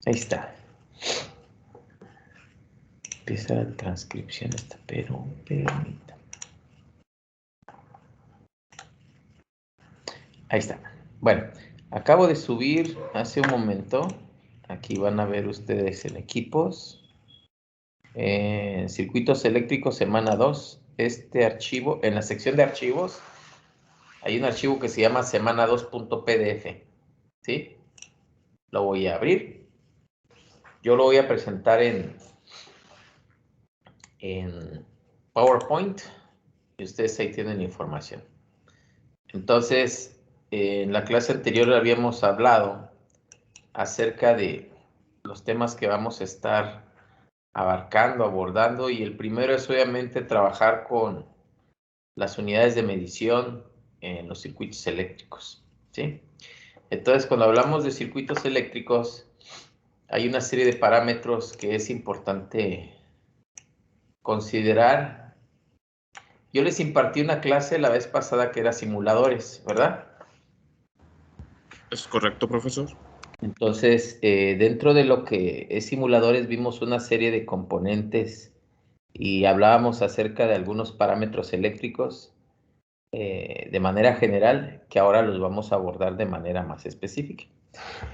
Ahí está. Empieza la transcripción esta, pero permita. Ahí está. Bueno, acabo de subir hace un momento. Aquí van a ver ustedes en equipos. Circuitos eléctricos, semana 2. Este archivo, en la sección de archivos, hay un archivo que se llama semana2.pdf. ¿Sí? Lo voy a abrir. Yo lo voy a presentar en PowerPoint. Y ustedes ahí tienen la información. Entonces, en la clase anterior habíamos hablado acerca de los temas que vamos a estar abarcando, abordando, y el primero es obviamente trabajar con las unidades de medición en los circuitos eléctricos, ¿sí? Entonces, cuando hablamos de circuitos eléctricos, hay una serie de parámetros que es importante considerar. Yo les impartí una clase la vez pasada que era simuladores, ¿verdad? ¿Es correcto, profesor? Entonces, dentro de lo que es simuladores, vimos una serie de componentes y hablábamos acerca de algunos parámetros eléctricos de manera general, que ahora los vamos a abordar de manera más específica.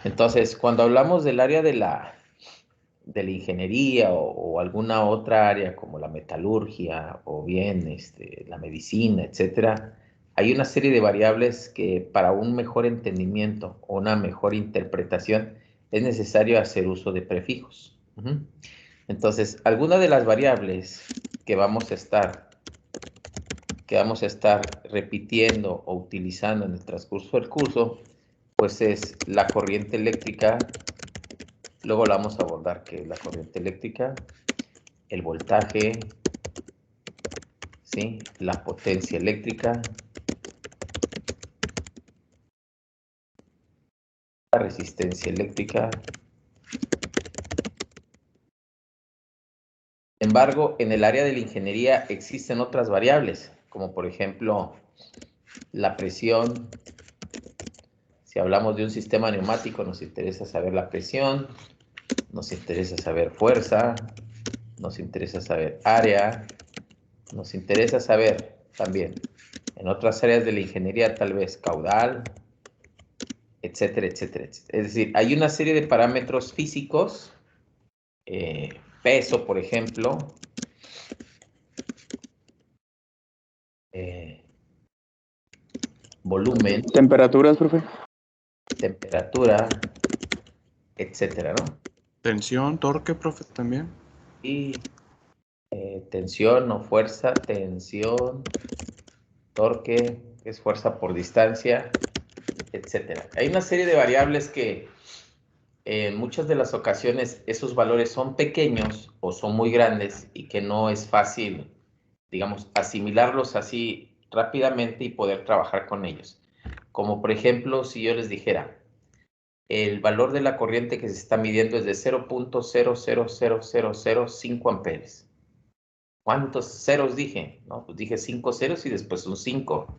Entonces, cuando hablamos del área de la ingeniería o alguna otra área como la metalurgia o bien la medicina, etcétera, hay una serie de variables que para un mejor entendimiento o una mejor interpretación es necesario hacer uso de prefijos. Entonces, alguna de las variables que vamos a estar repitiendo o utilizando en el transcurso del curso, pues es la corriente eléctrica. Luego la vamos a abordar, que es la corriente eléctrica, el voltaje, ¿sí? La potencia eléctrica, la resistencia eléctrica. Sin embargo, en el área de la ingeniería existen otras variables, como por ejemplo la presión. Si hablamos de un sistema neumático, nos interesa saber la presión, nos interesa saber fuerza, nos interesa saber área, nos interesa saber también en otras áreas de la ingeniería tal vez caudal, etcétera, etcétera, etcétera. Es decir, hay una serie de parámetros físicos, peso, por ejemplo, volumen, Temperaturas, profe. temperatura, etcétera, ¿no? Tensión, torque, profe, también. Y tensión o fuerza, tensión, torque, que es fuerza por distancia, etcétera. Hay una serie de variables que en muchas de las ocasiones esos valores son pequeños o son muy grandes y que no es fácil, digamos, asimilarlos así rápidamente y poder trabajar con ellos. Como por ejemplo, si yo les dijera, el valor de la corriente que se está midiendo es de 0.00005 amperes. ¿Cuántos ceros dije? No, pues dije 5 ceros y después un 5.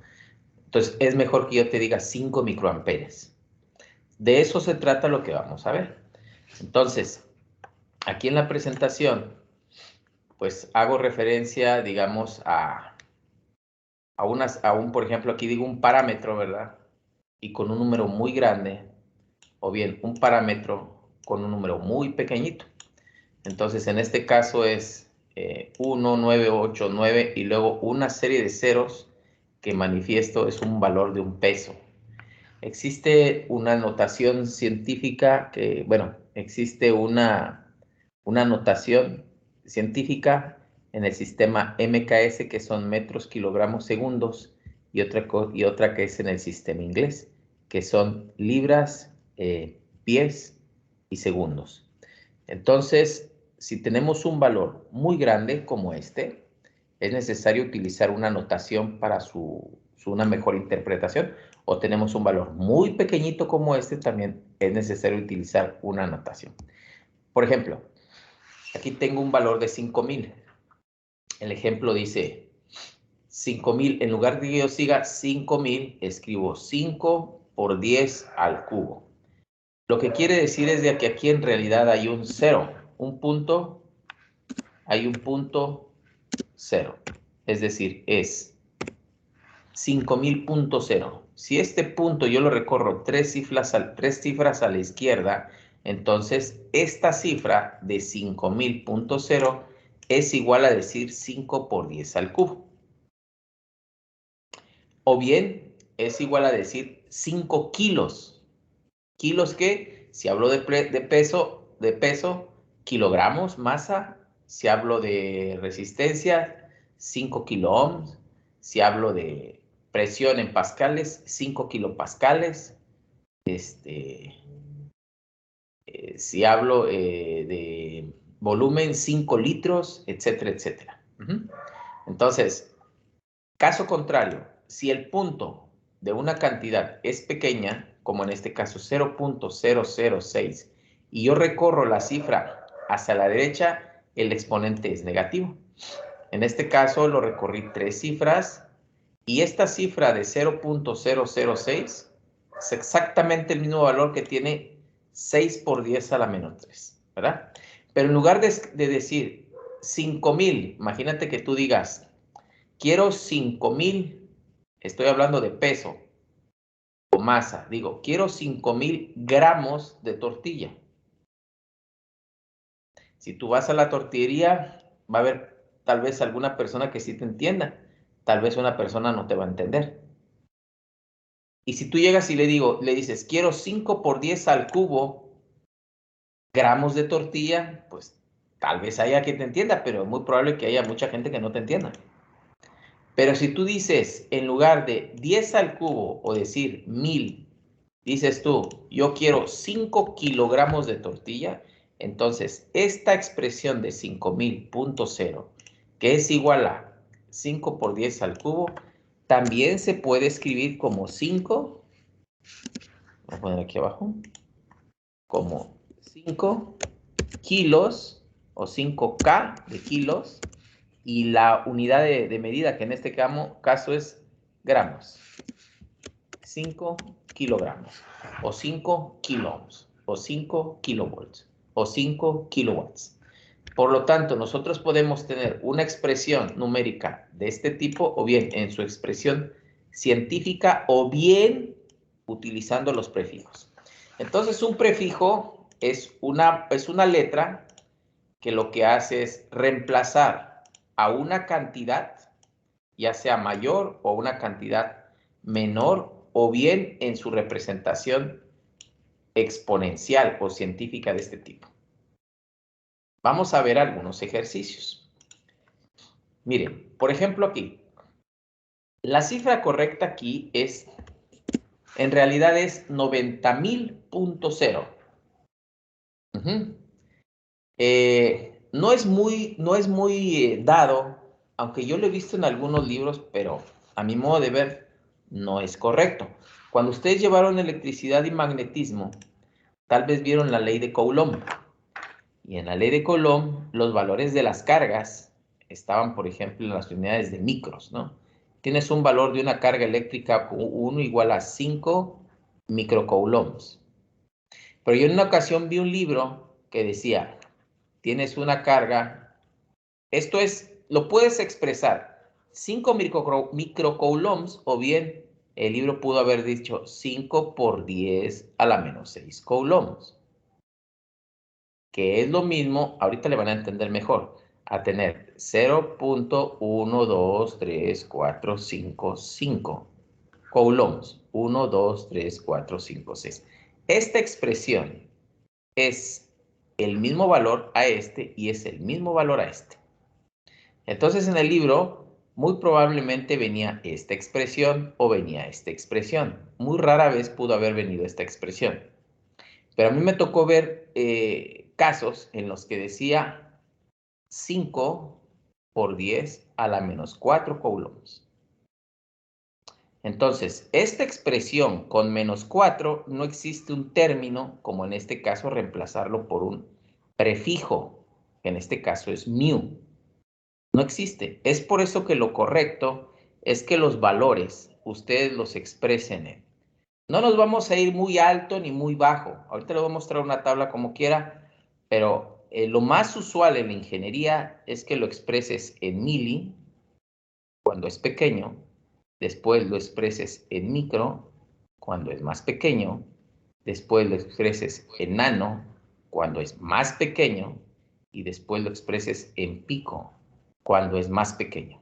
Entonces, es mejor que yo te diga 5 microamperes. De eso se trata lo que vamos a ver. Entonces, aquí en la presentación, pues hago referencia, digamos, a un, por ejemplo, aquí digo un parámetro, ¿verdad? Y con un número muy grande, o bien un parámetro con un número muy pequeñito. Entonces, en este caso es 1, 9, 8, 9 y luego una serie de ceros que manifiesto es un valor de un peso. Existe una notación científica que, bueno, existe una notación científica en el sistema MKS, que son metros, kilogramos, segundos, y otra que es en el sistema inglés, que son libras, pies y segundos. Entonces, si tenemos un valor muy grande como este, es necesario utilizar una notación para una mejor interpretación, o tenemos un valor muy pequeñito como este, también es necesario utilizar una notación. Por ejemplo, aquí tengo un valor de 5,000. El ejemplo dice 5,000, en lugar de que yo siga 5,000, escribo 5 por 10 al cubo. Lo que quiere decir es de que aquí en realidad hay un 0, un punto, hay un punto 0. Es decir, es 5000.0. Si este punto yo lo recorro tres cifras a la izquierda, entonces esta cifra de 5000.0 es igual a decir 5 por 10 al cubo. O bien es igual a decir 5 kilos. ¿Kilos qué? Si hablo de peso, kilogramos, masa. Si hablo de resistencia, 5 kiloohms. Si hablo de presión en pascales, 5 kilopascales. Si hablo de volumen, 5 litros, etcétera, etcétera. Entonces, caso contrario, si el punto de una cantidad es pequeña, como en este caso 0.006, y yo recorro la cifra hacia la derecha, el exponente es negativo. En este caso lo recorrí tres cifras, y esta cifra de 0.006 es exactamente el mismo valor que tiene 6 por 10 a la menos 3, ¿verdad? Pero en lugar de decir 5000, imagínate que tú digas, quiero 5000, estoy hablando de peso o masa, digo, quiero 5000 gramos de tortilla. Si tú vas a la tortillería, va a haber tal vez alguna persona que sí te entienda, tal vez una persona no te va a entender. Y si tú llegas y le dices, quiero 5 por 10 al cubo gramos de tortilla, pues tal vez haya quien te entienda, pero es muy probable que haya mucha gente que no te entienda. Pero si tú dices, en lugar de 10 al cubo o decir 1000, dices tú, yo quiero 5 kilogramos de tortilla, entonces esta expresión de 5000.0, que es igual a 5 por 10 al cubo, también se puede escribir como 5, voy a poner aquí abajo, como 5 kilos o 5K de kilos, y la unidad de medida, que en este caso es gramos. 5 kilogramos, o 5 kiloohms, o 5 kilovolts, o 5 kilowatts. Por lo tanto, nosotros podemos tener una expresión numérica de este tipo, o bien en su expresión científica, o bien utilizando los prefijos. Entonces, un prefijo es una letra que lo que hace es reemplazar a una cantidad, ya sea mayor o una cantidad menor, o bien en su representación exponencial o científica de este tipo. Vamos a ver algunos ejercicios. Miren, por ejemplo aquí, la cifra correcta aquí en realidad es 90.000.0. No es muy dado, aunque yo lo he visto en algunos libros, pero a mi modo de ver no es correcto. Cuando ustedes llevaron electricidad y magnetismo, tal vez vieron la ley de Coulomb. Y en la ley de Coulomb, los valores de las cargas estaban, por ejemplo, en las unidades de micros, ¿no? Tienes un valor de una carga eléctrica 1 igual a 5 microcoulombs. Pero yo en una ocasión vi un libro que decía, tienes una carga, esto es, lo puedes expresar, 5 microcoulombs, o bien el libro pudo haber dicho 5 por 10 a la menos 6 coulombs, que es lo mismo, ahorita le van a entender mejor, a tener 0.12345 coulombs, 1, 2, 3, 4, 5, 6. Esta expresión es el mismo valor a este y es el mismo valor a este. Entonces en el libro muy probablemente venía esta expresión o venía esta expresión. Muy rara vez pudo haber venido esta expresión. Pero a mí me tocó ver casos en los que decía 5 por 10 a la menos 4 coulombs. Entonces, esta expresión con menos 4 no existe un término, como en este caso reemplazarlo por un prefijo, que en este caso es mu. No existe. Es por eso que lo correcto es que los valores ustedes los expresen en No nos vamos a ir muy alto ni muy bajo. Ahorita le voy a mostrar una tabla como quiera, pero lo más usual en la ingeniería es que lo expreses en mili cuando es pequeño, después lo expreses en micro cuando es más pequeño, después lo expreses en nano cuando es más pequeño y después lo expreses en pico cuando es más pequeño.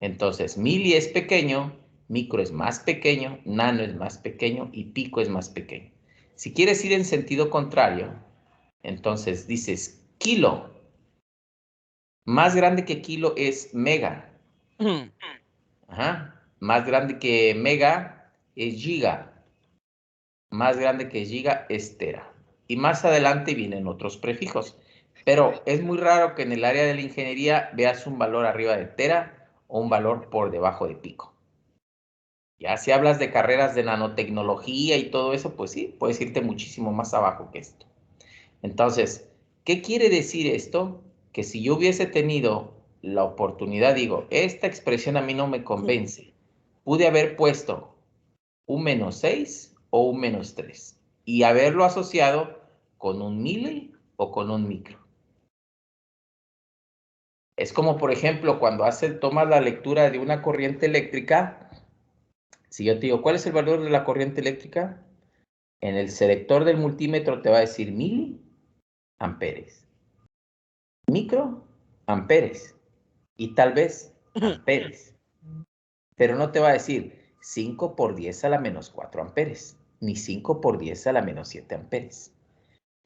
Entonces, mili es pequeño, micro es más pequeño, nano es más pequeño y pico es más pequeño. Si quieres ir en sentido contrario, entonces dices kilo. Más grande que kilo es mega. Ajá. Más grande que mega es giga. Más grande que giga es tera. Y más adelante vienen otros prefijos. Pero es muy raro que en el área de la ingeniería veas un valor arriba de tera o un valor por debajo de pico. Ya si hablas de carreras de nanotecnología y todo eso, pues sí, puedes irte muchísimo más abajo que esto. Entonces, ¿qué quiere decir esto? Que si yo hubiese tenido la oportunidad, digo, esta expresión a mí no me convence, pude haber puesto un -6 o un -3 y haberlo asociado con un mili o con un micro. Es como, por ejemplo, cuando tomas la lectura de una corriente eléctrica, si yo te digo, ¿cuál es el valor de la corriente eléctrica? En el selector del multímetro te va a decir miliamperes, microamperes y tal vez amperes. Pero no te va a decir 5 por 10 a la menos 4 amperes, ni 5 por 10 a la menos 7 amperes.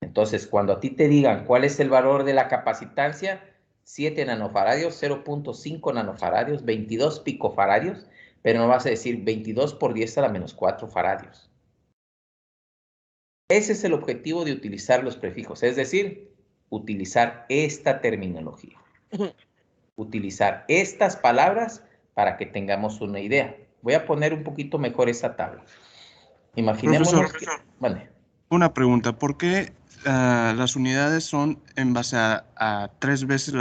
Entonces, cuando a ti te digan cuál es el valor de la capacitancia, 7 nanofaradios, 0.5 nanofaradios, 22 picofaradios, pero no vas a decir 22 por 10 a la menos 4 faradios. Ese es el objetivo de utilizar los prefijos, es decir, utilizar esta terminología. Utilizar estas palabras para que tengamos una idea. Voy a poner un poquito mejor esa tabla. Imaginémonos que... Vale. Una pregunta, ¿por qué las unidades son en base a 3 veces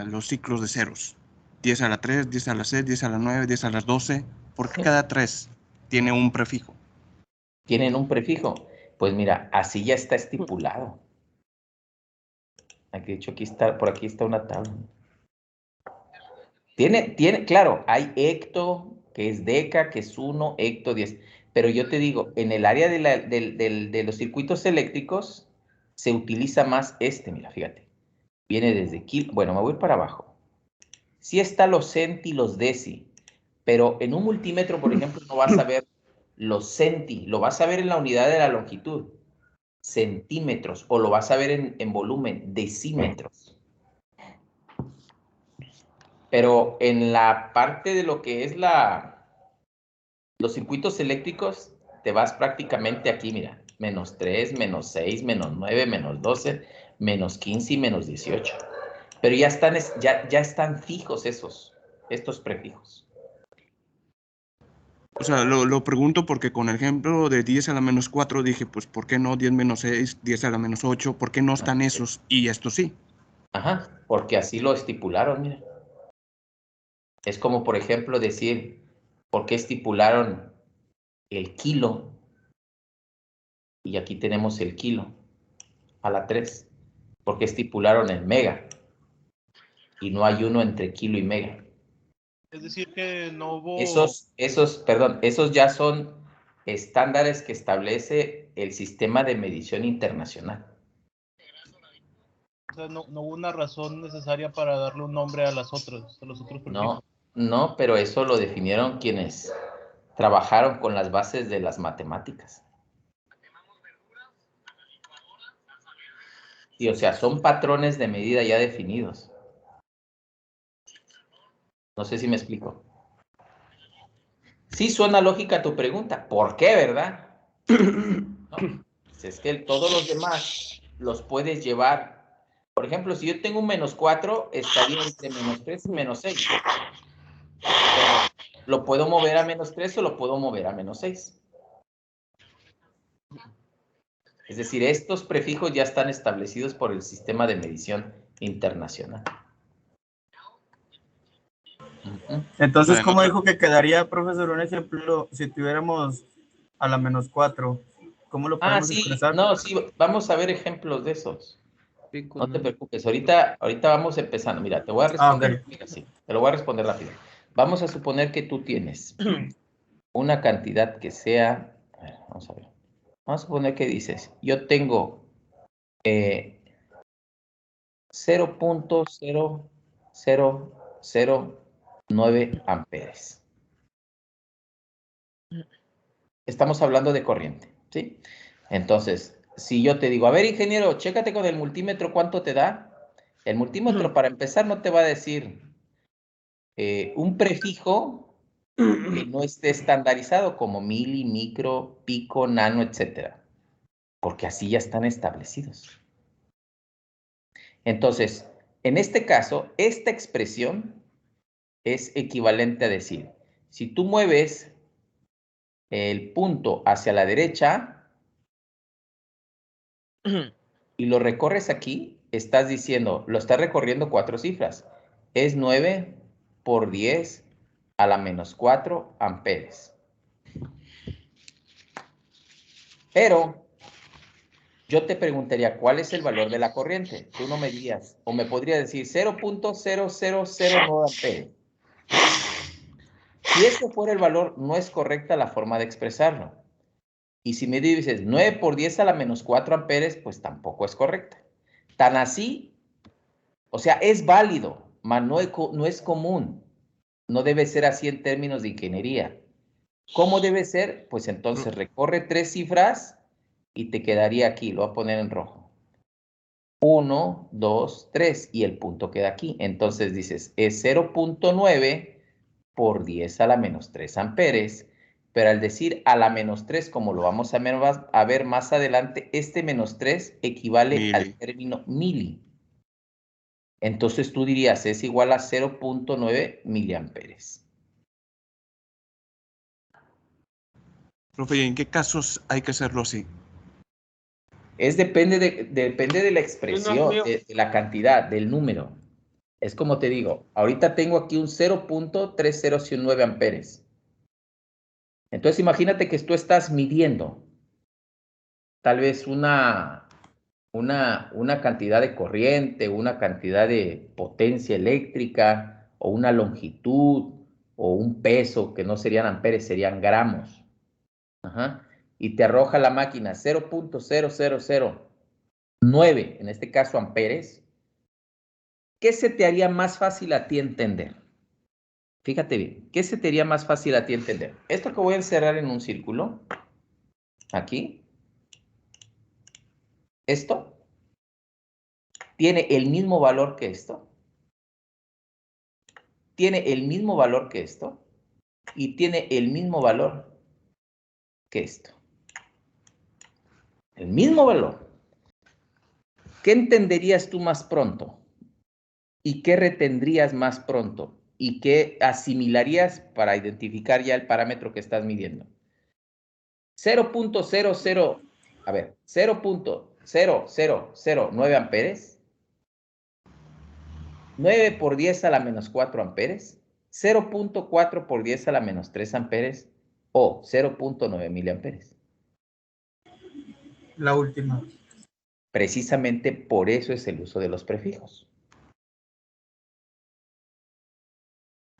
los ciclos de ceros? 10 a la 3, 10 a la 6, 10 a la 9, 10 a las 12. ¿Por qué cada 3 tiene un prefijo? ¿Tienen un prefijo? Pues mira, así ya está estipulado. Aquí, de hecho, por aquí está una tabla. Claro, hay hecto, que es deca, que es 1, hecto 10. Pero yo te digo, en el área de los circuitos eléctricos se utiliza más mira, fíjate. Viene desde kilo, bueno, me voy para abajo. Sí está los centi, los deci, pero en un multímetro, por ejemplo, no vas a ver los centi, lo vas a ver en la unidad de la longitud, centímetros, o lo vas a ver en volumen, decímetros. Pero en la parte de lo que es los circuitos eléctricos, te vas prácticamente aquí, mira, -3, -6, -9, -12, -15 y -18. Pero ya están fijos estos prefijos. O sea, lo pregunto porque con el ejemplo de 10 a la menos 4 dije, pues, ¿por qué no 10 menos 6, 10 a la menos 8? ¿Por qué no están esos y estos sí? Ajá, porque así lo estipularon, mira. Es como, por ejemplo, decir, ¿por qué estipularon el kilo? Y aquí tenemos el kilo a la 3. ¿Por qué estipularon el mega? Y no hay uno entre kilo y mega. Es decir, que no hubo... Esos ya son estándares que establece el sistema de medición internacional. O sea, no hubo una razón necesaria para darle un nombre a los otros prefijos. No, pero eso lo definieron quienes trabajaron con las bases de las matemáticas. Sí, o sea, son patrones de medida ya definidos. No sé si me explico. Sí suena lógica tu pregunta. ¿Por qué, verdad? ¿No? Es que todos los demás los puedes llevar. Por ejemplo, si yo tengo un -4, estaría entre -3 y -6. Lo puedo mover a -3 o lo puedo mover a -6. Es decir, estos prefijos ya están establecidos por el sistema de medición internacional. Entonces, ¿cómo dijo que quedaría, profesor? Un ejemplo, si tuviéramos a la menos 4. ¿Cómo lo podemos Sí, expresar? no, sí, vamos a ver ejemplos de esos. No te preocupes, ahorita vamos empezando. Mira, te voy a responder así. Te lo voy a responder rápido. Vamos a suponer que tú tienes una cantidad que sea, a ver, vamos a ver. Vamos a suponer que dices, yo tengo 0.0009 amperes. Estamos hablando de corriente, ¿sí? Entonces, si yo te digo, a ver, ingeniero, chécate con el multímetro cuánto te da. El multímetro, para empezar, no te va a decir un prefijo que no esté estandarizado como mili, micro, pico, nano, etcétera, porque así ya están establecidos. Entonces, en este caso, esta expresión es equivalente a decir, si tú mueves el punto hacia la derecha y lo recorres aquí, estás diciendo, lo estás recorriendo 4 cifras. Es 9 por 10 a la menos 4 amperes. Pero yo te preguntaría, ¿cuál es el valor de la corriente? Tú no me dirías, o me podrías decir 0.0009 amperes. Si ese fuera el valor, no es correcta la forma de expresarlo. Y si me dices 9 por 10 a la menos 4 amperes, pues tampoco es correcta. Tan así, o sea, es válido, mas no es común. No debe ser así en términos de ingeniería. ¿Cómo debe ser? Pues entonces recorre 3 cifras y te quedaría aquí, lo voy a poner en rojo. 1, 2, 3 y el punto queda aquí. Entonces dices, es 0.9 por 10 a la menos 3 amperes, pero al decir a la menos 3, como lo vamos a ver más adelante, este menos 3 equivale al término mili. Entonces tú dirías, es igual a 0.9 miliamperes. Profe, ¿y en qué casos hay que hacerlo así? Depende de la expresión, de la cantidad, del número. Es como te digo, ahorita tengo aquí un 0.3009 amperes. Entonces imagínate que tú estás midiendo tal vez una cantidad de corriente, una cantidad de potencia eléctrica, o una longitud, o un peso, que no serían amperes, serían gramos. Ajá. Y te arroja la máquina 0.0009, en este caso amperes. ¿Qué se te haría más fácil a ti entender? Fíjate bien, ¿qué se te haría más fácil a ti entender? Esto que voy a encerrar en un círculo, aquí, esto, tiene el mismo valor que esto, tiene el mismo valor que esto, y tiene el mismo valor que esto. El mismo valor. ¿Qué entenderías tú más pronto? ¿Y qué retendrías más pronto? ¿Y qué asimilarías para identificar ya el parámetro que estás midiendo? 0.00, a ver, 0.0009 amperes, 9 por 10 a la menos 4 amperes, 0.4 por 10 a la menos 3 amperes o 0.9 miliamperes. La última. Precisamente por eso es el uso de los prefijos.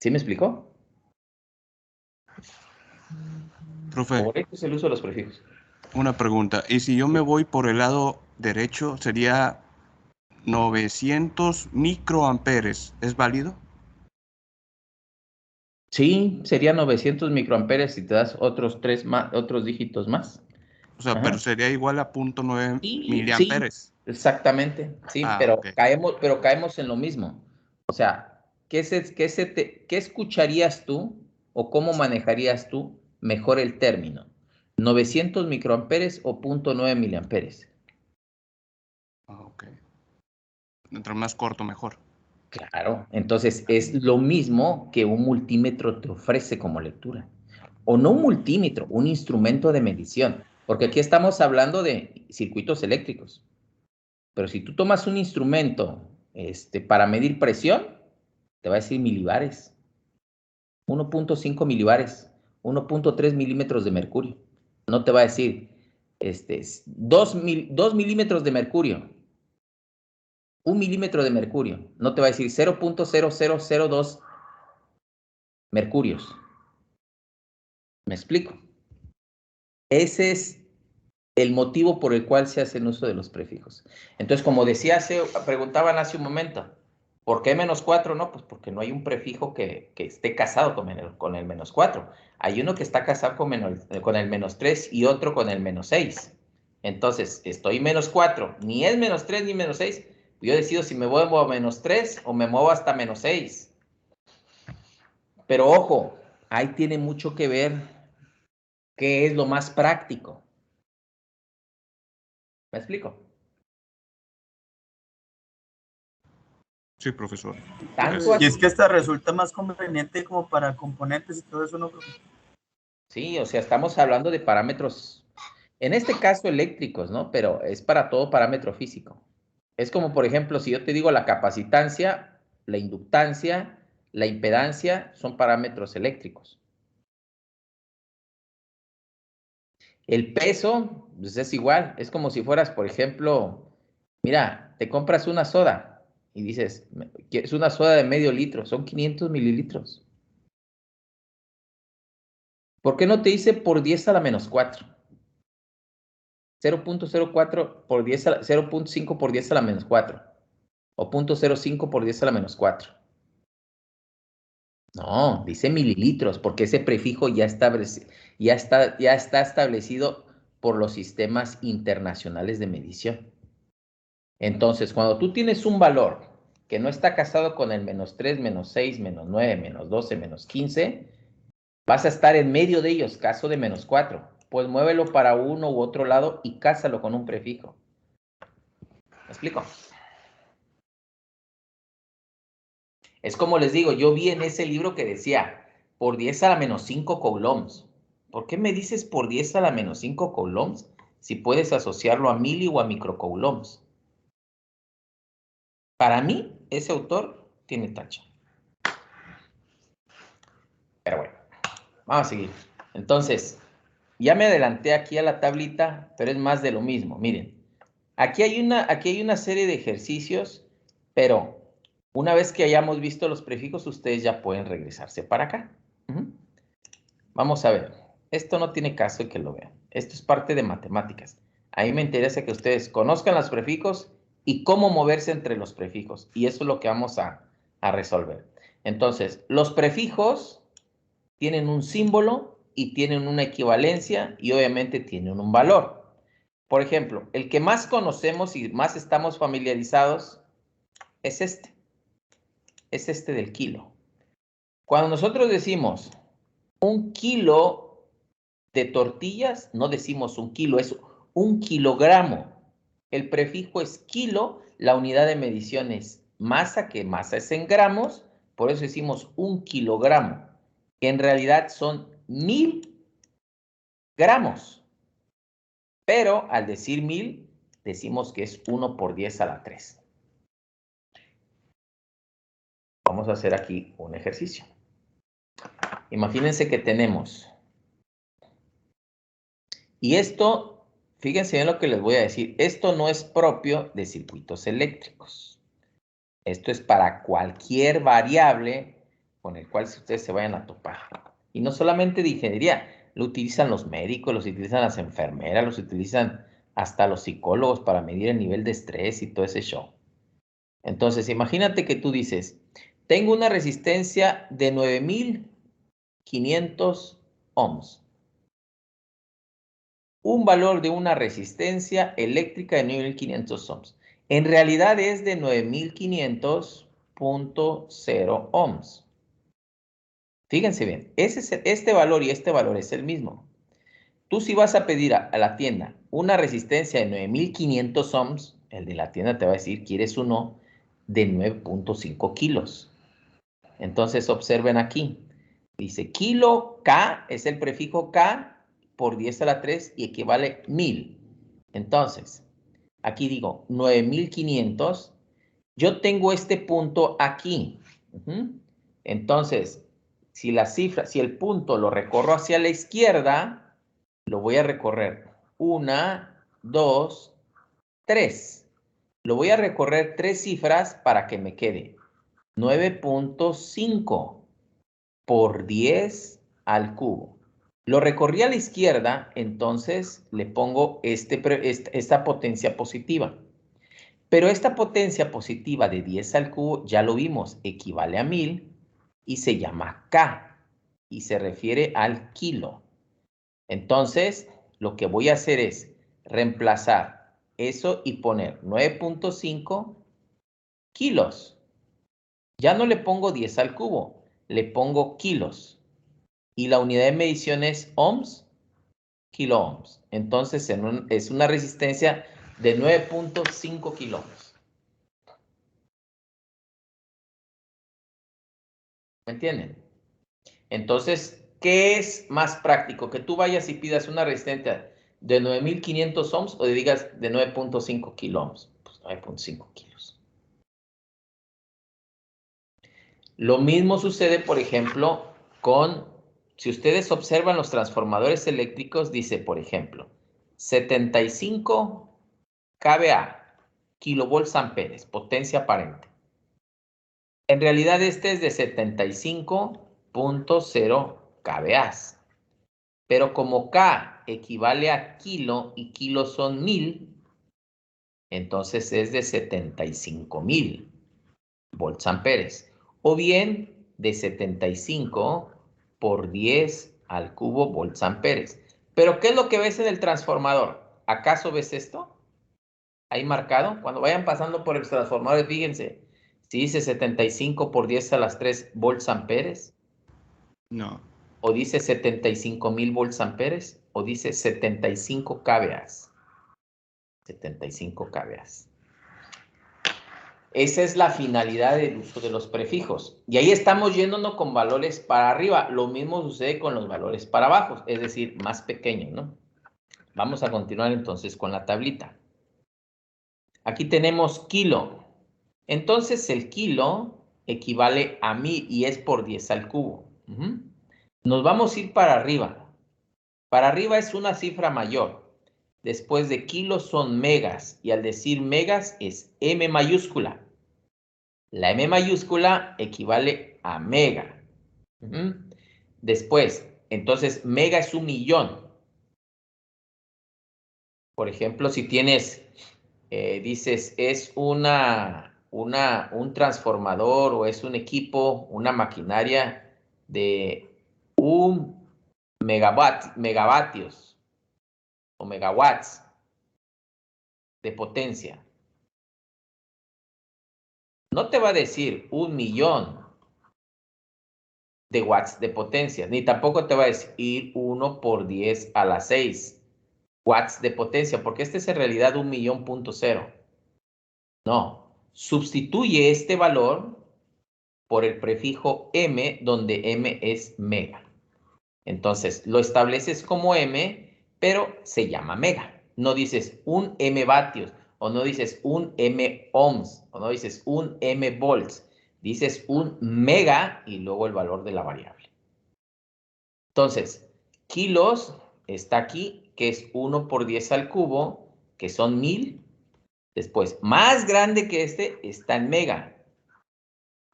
¿Sí me explicó? Profe, Por eso es el uso de los prefijos. una pregunta. ¿Y si yo me voy por el lado derecho, sería 900 microamperes? ¿Es válido? Sí, sería 900 microamperes si te das otros dígitos más. O sea, pero sería igual a 0.9 Sí, miliamperes. exactamente, sí, Ok. pero caemos en lo mismo. O sea, ¿qué escucharías tú o cómo manejarías tú mejor el término? ¿900 microamperes o 0.9 miliamperes? Ok. Entre más corto, mejor. Claro, entonces es lo mismo que un multímetro te ofrece como lectura. O no un multímetro, un instrumento de medición, porque aquí estamos hablando de circuitos eléctricos. Pero si tú tomas un instrumento para medir presión, te va a decir milibares, 1.5 milibares, 1.3 milímetros de mercurio. No te va a decir 2 milímetros de mercurio. 1 milímetro de mercurio. No te va a decir 0.0002 mercurios. ¿Me explico? Ese es el motivo por el cual se hace el uso de los prefijos. Entonces, como decía, preguntaban hace un momento, ¿por qué -4? No, pues porque no hay un prefijo que esté casado con el -4. Hay uno que está casado con el -3 y otro con el -6. Entonces, estoy -4, ni es -3 ni -6. Yo decido si me muevo a -3 o me muevo hasta -6. Pero ojo, ahí tiene mucho que ver qué es lo más práctico. ¿Me explico? Sí, profesor. Tanto Pues, Y es que esta resulta más conveniente como para componentes y todo eso, ¿no? sí, o sea, estamos hablando de parámetros, en este caso eléctricos, ¿no? Pero es para todo parámetro físico. Es como, por ejemplo, si yo te digo la capacitancia, la inductancia, la impedancia, son parámetros eléctricos. El peso, pues es igual, es como si fueras, por ejemplo, mira, te compras una soda y dices, es una soda de medio litro, son 500 mililitros. ¿Por qué no te dice por 10 a la -4? 0.04 por 10 0.5 por 10 a la -4 o 0.05 por 10 a la -4. No, dice mililitros porque ese prefijo ya está establecido por los sistemas internacionales de medición. Entonces, cuando tú tienes un valor que no está casado con el -3, -6, -9, -12, -15, vas a estar en medio de ellos, caso de -4. Pues muévelo para uno u otro lado y cásalo con un prefijo. ¿Me explico? Es como les digo, yo vi en ese libro que decía, por 10 a la -5 coulombs. ¿Por qué me dices por 10 a la -5 coulombs si puedes asociarlo a mili o a microcoulombs? Para mí, ese autor tiene tacha. Pero bueno, vamos a seguir. Entonces, ya me adelanté aquí a la tablita, pero es más de lo mismo. Miren, aquí hay una serie de ejercicios, pero una vez que hayamos visto los prefijos, ustedes ya pueden regresarse para acá. Vamos a ver, esto no tiene caso que lo vean. Esto es parte de matemáticas. A mí me interesa que ustedes conozcan los prefijos y cómo moverse entre los prefijos. Y eso es lo que vamos a resolver. Entonces, los prefijos tienen un símbolo y tienen una equivalencia y obviamente tienen un valor. Por ejemplo, el que más conocemos y más estamos familiarizados es este. Es este del kilo. Cuando nosotros decimos 1 kilo de tortillas, no decimos 1 kilo, es 1 kilogramo. El prefijo es kilo, la unidad de medición es masa, que masa es en gramos, por eso decimos 1 kilogramo, que en realidad son 1000 gramos. Pero al decir 1000, decimos que es 1 por 10 a la 3. Vamos a hacer aquí un ejercicio. Imagínense que tenemos, y esto, fíjense en lo que les voy a decir, esto no es propio de circuitos eléctricos. Esto es para cualquier variable con el cual ustedes se vayan a topar. Y no solamente de ingeniería, lo utilizan los médicos, lo utilizan las enfermeras, los utilizan hasta los psicólogos para medir el nivel de estrés y todo ese show. Entonces, imagínate que tú dices, tengo una resistencia de 9500 ohms. Un valor de una resistencia eléctrica de 9500 ohms. En realidad es de 9500.0 ohms. Fíjense bien, este valor y este valor es el mismo. Tú si vas a pedir a la tienda una resistencia de 9500 ohms, el de la tienda te va a decir, ¿quieres uno de 9.5 kilos? Entonces observen aquí, dice kilo K, es el prefijo K por 10 a la 3 y equivale 1000. Entonces, aquí digo 9500, yo tengo este punto aquí. Entonces, si el punto lo recorro hacia la izquierda, Lo voy a recorrer. 1, 2, 3. Lo voy a recorrer 3 cifras para que me quede 9.5 por 10 al cubo. Lo recorrí a la izquierda, entonces le pongo esta potencia positiva. Pero esta potencia positiva de 10 al cubo, ya lo vimos, equivale a 1000 y se llama K y se refiere al kilo. Entonces, lo que voy a hacer es reemplazar eso y poner 9.5 kilos. Ya no le pongo 10 al cubo, le pongo kilos. Y la unidad de medición es ohms, kilo ohms. Entonces, es una resistencia de 9.5 kilo ohms. ¿Me entienden? Entonces, ¿qué es más práctico? Que tú vayas y pidas una resistencia de 9500 ohms o digas de 9.5 kilo ohms. Pues 9.5 kilos. Lo mismo sucede, por ejemplo, si ustedes observan los transformadores eléctricos, dice, por ejemplo, 75 kVA, kilovolts amperes, potencia aparente. En realidad este es de 75.0 kVA. Pero como K equivale a kilo y kilo son 1000, entonces es de 75.000 volts amperes. O bien de 75 por 10 al cubo volts amperes. Pero ¿qué es lo que ves en el transformador? ¿Acaso ves esto? Ahí marcado. Cuando vayan pasando por el transformador, fíjense. Si dice 75 por 10 a las 3 volts amperes. No. O dice 75.000 volts amperes. O dice 75 kVA. 75 kVA. Esa es la finalidad del uso de los prefijos. Y ahí estamos yéndonos con valores para arriba. Lo mismo sucede con los valores para abajo, es decir, más pequeños, ¿no? Vamos a continuar entonces con la tablita. Aquí tenemos kilo. Entonces el kilo equivale a 1000 y es por 10 al cubo. Nos vamos a ir para arriba. Para arriba es una cifra mayor. Después de kilos son megas y al decir megas es M mayúscula. La M mayúscula equivale a mega. Después, entonces, mega es 1.000.000. Por ejemplo, si tienes, dices, es un transformador o es un equipo, una maquinaria de 1 megavatios o megawatts de potencia. No te va a decir 1.000.000 de watts de potencia, ni tampoco te va a decir 1 por 10 a la 6 watts de potencia, porque este es en realidad 1.000.0. No, sustituye este valor por el prefijo M, donde M es mega. Entonces, lo estableces como M, pero se llama mega. No dices 1 M vatios, o no dices 1 M ohms, o no dices 1 M volts. Dices 1 mega y luego el valor de la variable. Entonces, kilos está aquí, que es 1 por 10 al cubo, que son 1000. Después, más grande que este está en mega,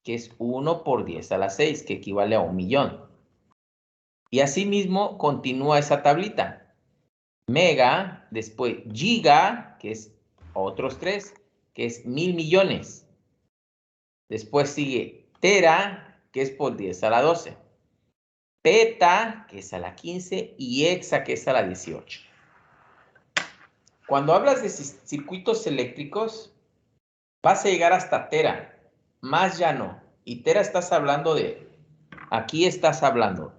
que es 1 por 10 a la 6, que equivale a 1.000.000. Y asimismo continúa esa tablita. Mega, después giga, que es otros 3, que es 1.000.000.000. Después sigue tera, que es por 10 a la 12. Peta, que es a la 15, y hexa, que es a la 18. Cuando hablas de circuitos eléctricos, vas a llegar hasta tera, más ya no. Y tera estás hablando aquí estás hablando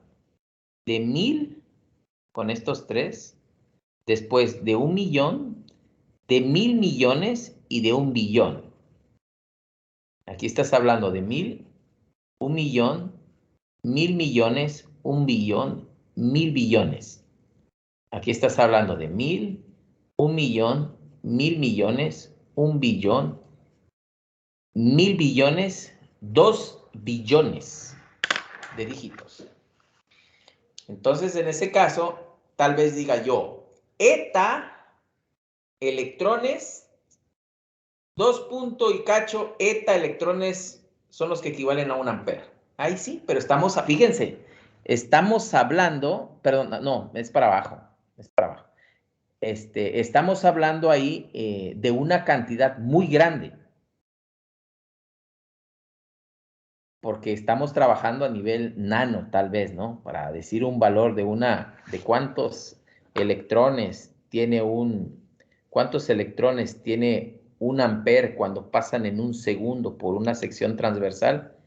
de 1000 con estos 3, después de 1.000.000, de 1.000.000.000 y de 1.000.000.000. Aquí estás hablando de 1000, 1.000.000, 1.000.000.000, 1.000.000.000, 1.000.000.000.000. Aquí estás hablando de 1000, 1.000.000, 1.000.000.000, 1.000.000.000, 1.000.000.000.000, 2 billones de dígitos. Entonces, en ese caso, tal vez diga yo, eta electrones, 2 punto y cacho, eta electrones son los que equivalen a 1 ampere. Ahí sí, pero estamos, fíjense, estamos hablando, perdón, no, es para abajo, es para abajo. Estamos hablando ahí de una cantidad muy grande. Porque estamos trabajando a nivel nano, tal vez, ¿no? Para decir un valor de cuántos electrones tiene cuántos electrones tiene 1 ampere cuando pasan en 1 segundo por una sección transversal,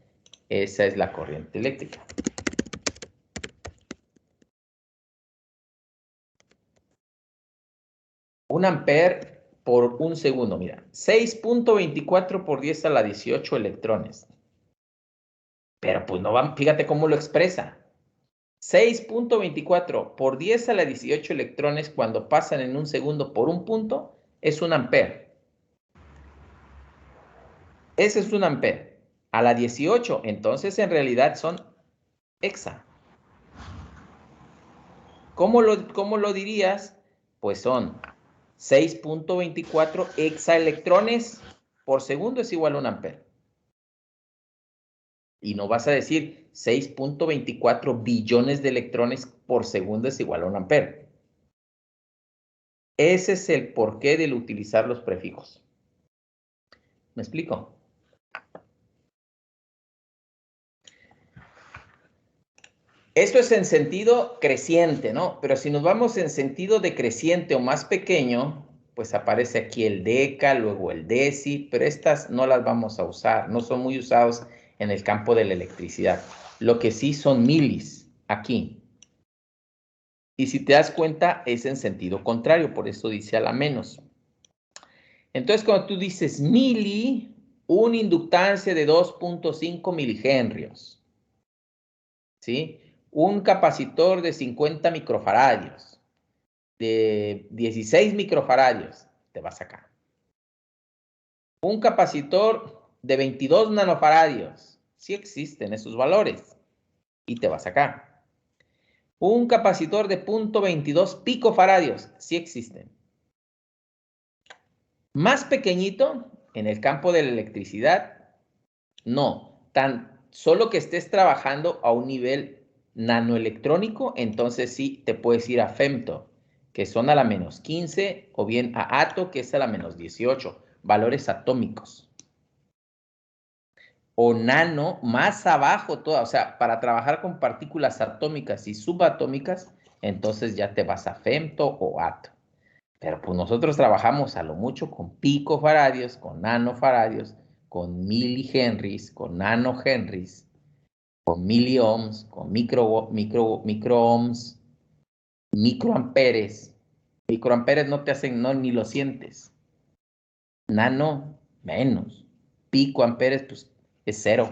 esa es la corriente eléctrica. Un ampere por 1 segundo, mira, 6.24 por 10 a la 18 electrones. Pero pues no van, fíjate cómo lo expresa. 6.24 por 10 a la 18 electrones cuando pasan en 1 segundo por 1 punto es 1 ampere. Ese es 1 ampere. A la 18, entonces en realidad son hexa. ¿Cómo lo dirías? Pues son 6.24 hexaelectrones por segundo es igual a 1 ampere. Y no vas a decir 6.24 billones de electrones por segundo es igual a 1 ampere. Ese es el porqué del utilizar los prefijos. ¿Me explico? Esto es en sentido creciente, ¿no? Pero si nos vamos en sentido decreciente o más pequeño, pues aparece aquí el deca, luego el deci, pero estas no las vamos a usar, no son muy usados en el campo de la electricidad. Lo que sí son milis, aquí. Y si te das cuenta, es en sentido contrario, por eso dice a la menos. Entonces, cuando tú dices mili, una inductancia de 2.5 milihenrios, ¿sí? Un capacitor de 50 microfaradios, de 16 microfaradios, te vas acá. Un capacitor de 22 nanofaradios, sí existen esos valores, y te vas acá. Un capacitor de 0.22 picofaradios, sí existen. Más pequeñito, en el campo de la electricidad, no. Solo que estés trabajando a un nivel nanoelectrónico, entonces sí te puedes ir a femto, que son a la menos 15, o bien a ato, que es a la menos 18, valores atómicos. O nano, más abajo, o sea, para trabajar con partículas atómicas y subatómicas, entonces ya te vas a femto o ato. Pero pues nosotros trabajamos a lo mucho con picofaradios, con nanofaradios, con milihenries, con nanohenries, con miliohms, con microohms, microamperes. Microamperes no te hacen, no, ni lo sientes. Nano, menos. Picoamperes, pues es 0.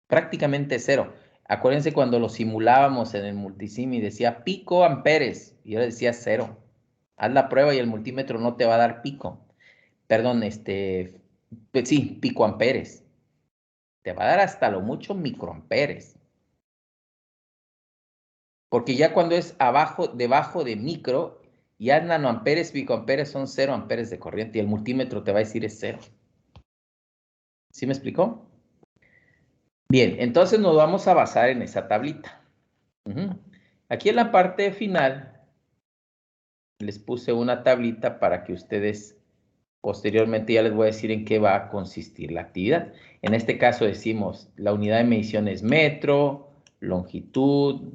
Prácticamente 0. Acuérdense cuando lo simulábamos en el multisim y decía picoamperes, y yo decía 0. Haz la prueba y el multímetro no te va a dar pico. Perdón, pues sí, picoamperes. Te va a dar hasta lo mucho microamperes. Porque ya cuando es debajo de micro, ya nanoamperes, picoamperes son 0 amperes de corriente y el multímetro te va a decir es 0. ¿Sí me explicó? Bien, entonces nos vamos a basar en esa tablita. Aquí en la parte final les puse una tablita para que ustedes posteriormente ya les voy a decir en qué va a consistir la actividad. En este caso decimos la unidad de medición es metro, longitud,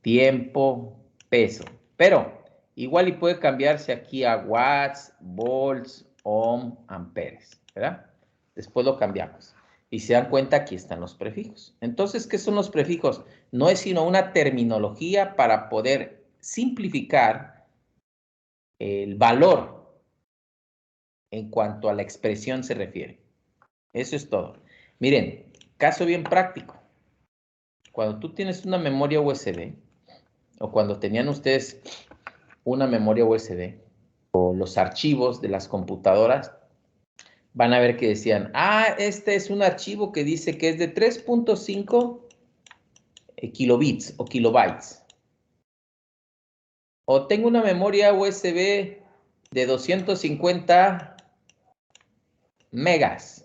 tiempo, peso. Pero igual y puede cambiarse aquí a watts, volts, ohm, amperes, ¿verdad? Después lo cambiamos. Y se dan cuenta, aquí están los prefijos. Entonces, ¿qué son los prefijos? No es sino una terminología para poder simplificar el valor en cuanto a la expresión se refiere. Eso es todo. Miren, caso bien práctico. Cuando tú tienes una memoria USB, o cuando tenían ustedes una memoria USB, o los archivos de las computadoras, van a ver que decían, este es un archivo que dice que es de 3.5 kilobits o kilobytes. O tengo una memoria USB de 250 megas.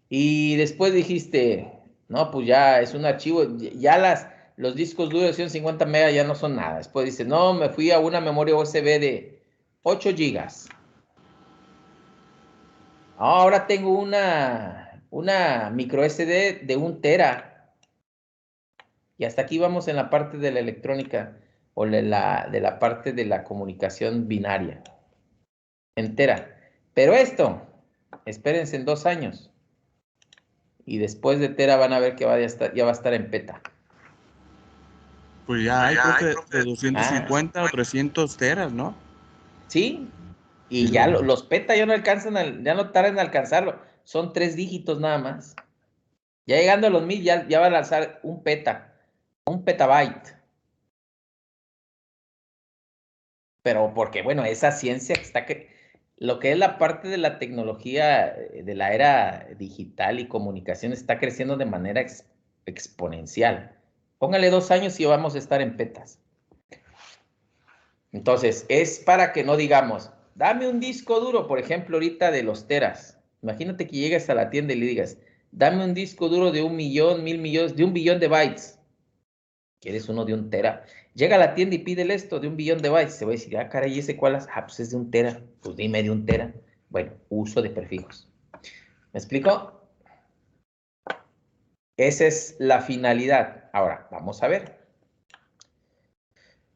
Y después dijiste, no, pues ya es un archivo, ya los discos duros de 150 megas ya no son nada. Después dices, no, me fui a una memoria USB de 8 gigas. Ahora tengo una micro SD de 1 tera. Y hasta aquí vamos en la parte de la electrónica o de la parte de la comunicación binaria. Entera. Pero esto, espérense en 2 años. Y después de tera van a ver que ya va a estar en peta. Pues ya hay, profe, de 250 o 300 teras, ¿no? Sí, y ya los peta ya no alcanzan, ya no tardan en alcanzarlo. Son 3 dígitos nada más. Ya llegando a los 1000 ya va a lanzar un petabyte. Pero porque, bueno, esa ciencia lo que es la parte de la tecnología de la era digital y comunicación está creciendo de manera exponencial. Póngale 2 años y vamos a estar en petas. Entonces, es para que no digamos, dame un disco duro, por ejemplo, ahorita de los teras. Imagínate que llegues a la tienda y le digas, dame un disco duro de 1 millón, 1000 millones, de 1 billón de bytes. ¿Quieres uno de 1 tera? Llega a la tienda y pídele esto de 1 billón de bytes. Se va a decir, ah, caray, ¿ese cuál es? Ah, pues es de 1 tera. Pues dime de 1 tera. Bueno, uso de prefijos. ¿Me explico? Esa es la finalidad. Ahora, vamos a ver.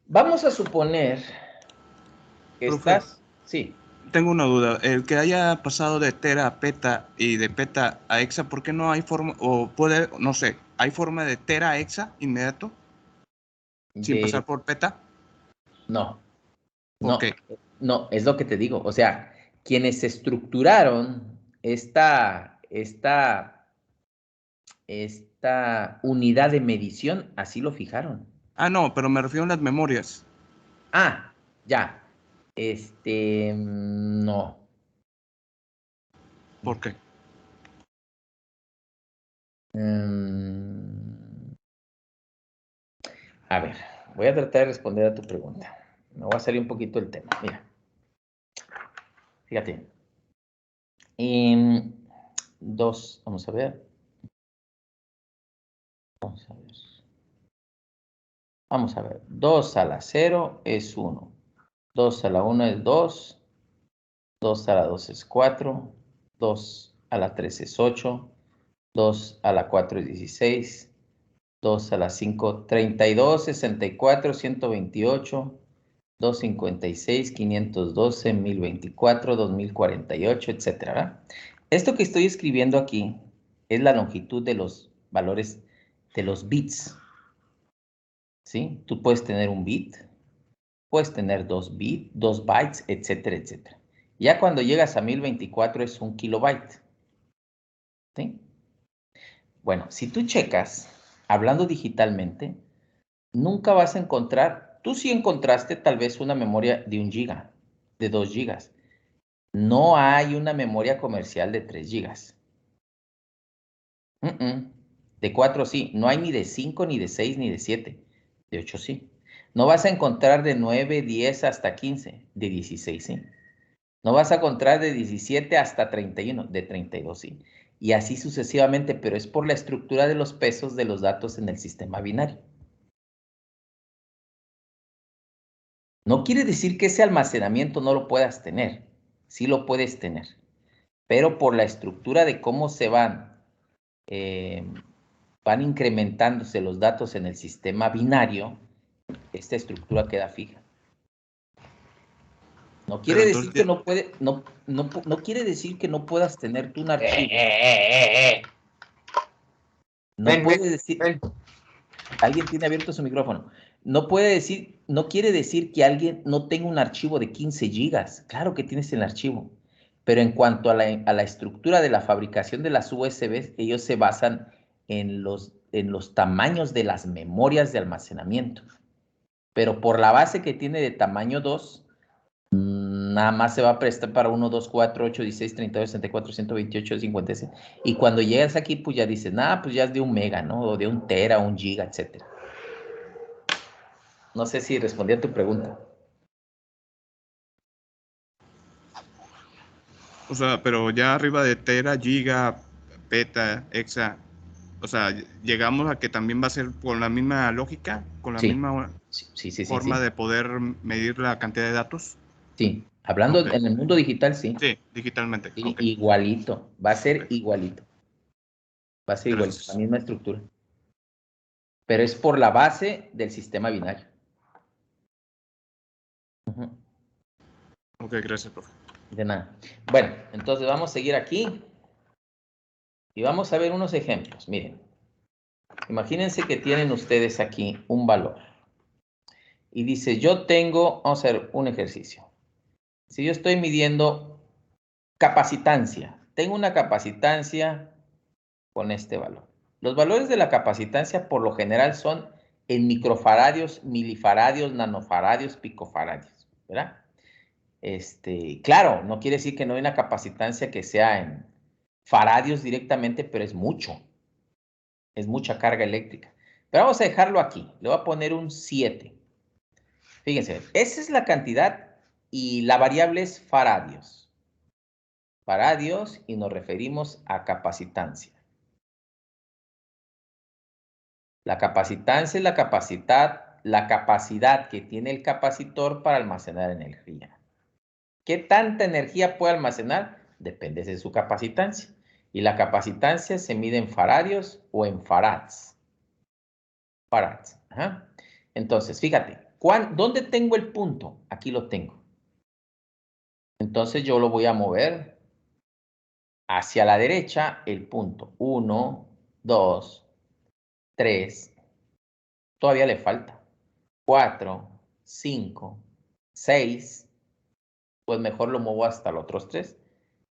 Vamos a suponer que Profe, estás... Sí. tengo una duda. El que haya pasado de tera a peta y de peta a hexa, ¿por qué no hay forma, o puede, no sé, hay forma de tera a hexa inmediato? Sin pasar por peta. No. ¿Por No, qué? no, es lo que te digo. O sea, quienes estructuraron esta unidad de medición, así lo fijaron. Ah, no, pero me refiero a las memorias. Ah, ya. No. ¿Por qué? A ver, voy a tratar de responder a tu pregunta. Me voy a salir un poquito del tema. Mira. Fíjate. Vamos a ver. Vamos a ver. 2 a la 0 es 1. 2 a la 1 es 2. 2 a la 2 es 4. 2 a la 3 es 8. 2 a la 4 es 16. 2 a la 5, 32, 64, 128, 256, 512, 1024, 2048, etcétera, ¿verdad? Esto que estoy escribiendo aquí es la longitud de los valores de los bits. ¿Sí? Tú puedes tener un bit, puedes tener 2 bits, 2 bytes, etcétera, etcétera. Ya cuando llegas a 1024 es 1 kilobyte. ¿Sí? Bueno, si tú checas, hablando digitalmente, nunca vas a encontrar, tú sí encontraste tal vez una memoria de 1 giga, de 2 gigas. No hay una memoria comercial de 3 gigas. De 4 sí, no hay ni de 5, ni de 6, ni de 7. De 8 sí. No vas a encontrar de 9, 10 hasta 15, de 16 sí. No vas a encontrar de 17 hasta 31, de 32 sí. Y así sucesivamente, pero es por la estructura de los pesos de los datos en el sistema binario. No quiere decir que ese almacenamiento no lo puedas tener. Sí lo puedes tener. Pero por la estructura de cómo se van incrementándose los datos en el sistema binario, esta estructura queda fija. No quiere decir que no puede, no quiere decir que no puedas tener tú un archivo. No puede decir. Alguien tiene abierto su micrófono. No quiere decir que alguien no tenga un archivo de 15 gigas. Claro que tienes el archivo. Pero en cuanto a la estructura de la fabricación de las USB, ellos se basan en los tamaños de las memorias de almacenamiento. Pero por la base que tiene de tamaño 2, nada más se va a prestar para 1, 2, 4, 8, 16, 32, 64, 128, 56. Y cuando llegas aquí, pues ya dices, nada, pues ya es de 1 mega, ¿no? O de 1 tera, 1 giga, etcétera. No sé si respondí a tu pregunta. O sea, pero ya arriba de tera, giga, peta, hexa, o sea, llegamos a que también va a ser con la misma lógica, con la Sí, misma sí. forma de poder medir la cantidad de datos. Sí, hablando Ok. en el mundo digital, sí. Sí, digitalmente. Ok, Igualito, va a ser ok. igualito. Va a ser igualito, la Gracias. misma estructura. Pero es por la base del sistema binario. Ujú. Ok, gracias, profe. De nada. Bueno, entonces vamos a seguir aquí y vamos a ver unos ejemplos. Miren, imagínense que tienen ustedes aquí un valor. Y dice, yo tengo, vamos a hacer un ejercicio. Si yo estoy midiendo capacitancia, tengo una capacitancia con este valor. Los valores de la capacitancia por lo general son en microfaradios, milifaradios, nanofaradios, picofaradios, ¿verdad? Claro, no quiere decir que no hay una capacitancia que sea en faradios directamente, pero es mucho. Es mucha carga eléctrica. Pero vamos a dejarlo aquí. Le voy a poner un 7. Fíjense, esa es la cantidad y la variable es faradios. Faradios y nos referimos a capacitancia. La capacitancia es la capacidad que tiene el capacitor para almacenar energía. ¿Qué tanta energía puede almacenar? Depende de su capacitancia. Y la capacitancia se mide en faradios o en farads. Farads. Ajá. Entonces, fíjate, ¿dónde tengo el punto? Aquí lo tengo. Entonces yo lo voy a mover hacia la derecha, el punto. 1, 2, 3. Todavía le falta. 4, 5, 6. Pues mejor lo muevo hasta los otros 3.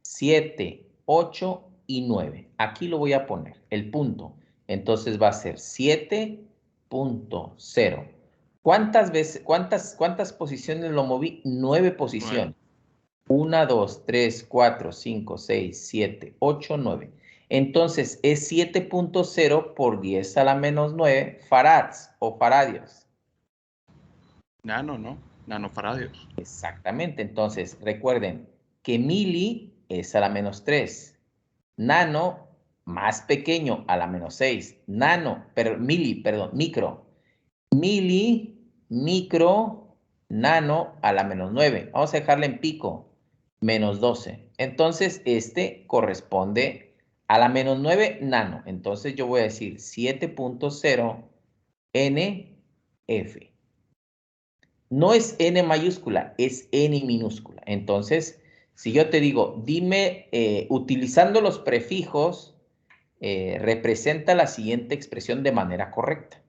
7, 8 y 9. Aquí lo voy a poner, el punto. Entonces va a ser 7.0. ¿Cuántas veces, cuántas posiciones lo moví? 9 posiciones. 1, 2, 3, 4, 5, 6, 7, 8, 9. Entonces es 7.0 por 10 a la menos 9 farads o faradios. Nano, ¿no? Nanofaradios. Exactamente. Entonces recuerden que mili es a la menos 3. Nano más pequeño a la menos 6. Micro. Mili, micro, nano a la menos 9. Vamos a dejarle en pico, menos 12. Entonces, este corresponde a la menos 9 nano. Entonces, yo voy a decir 7.0 NF. No es N mayúscula, es N minúscula. Entonces, si yo te digo, dime, utilizando los prefijos, representa la siguiente expresión de manera correcta.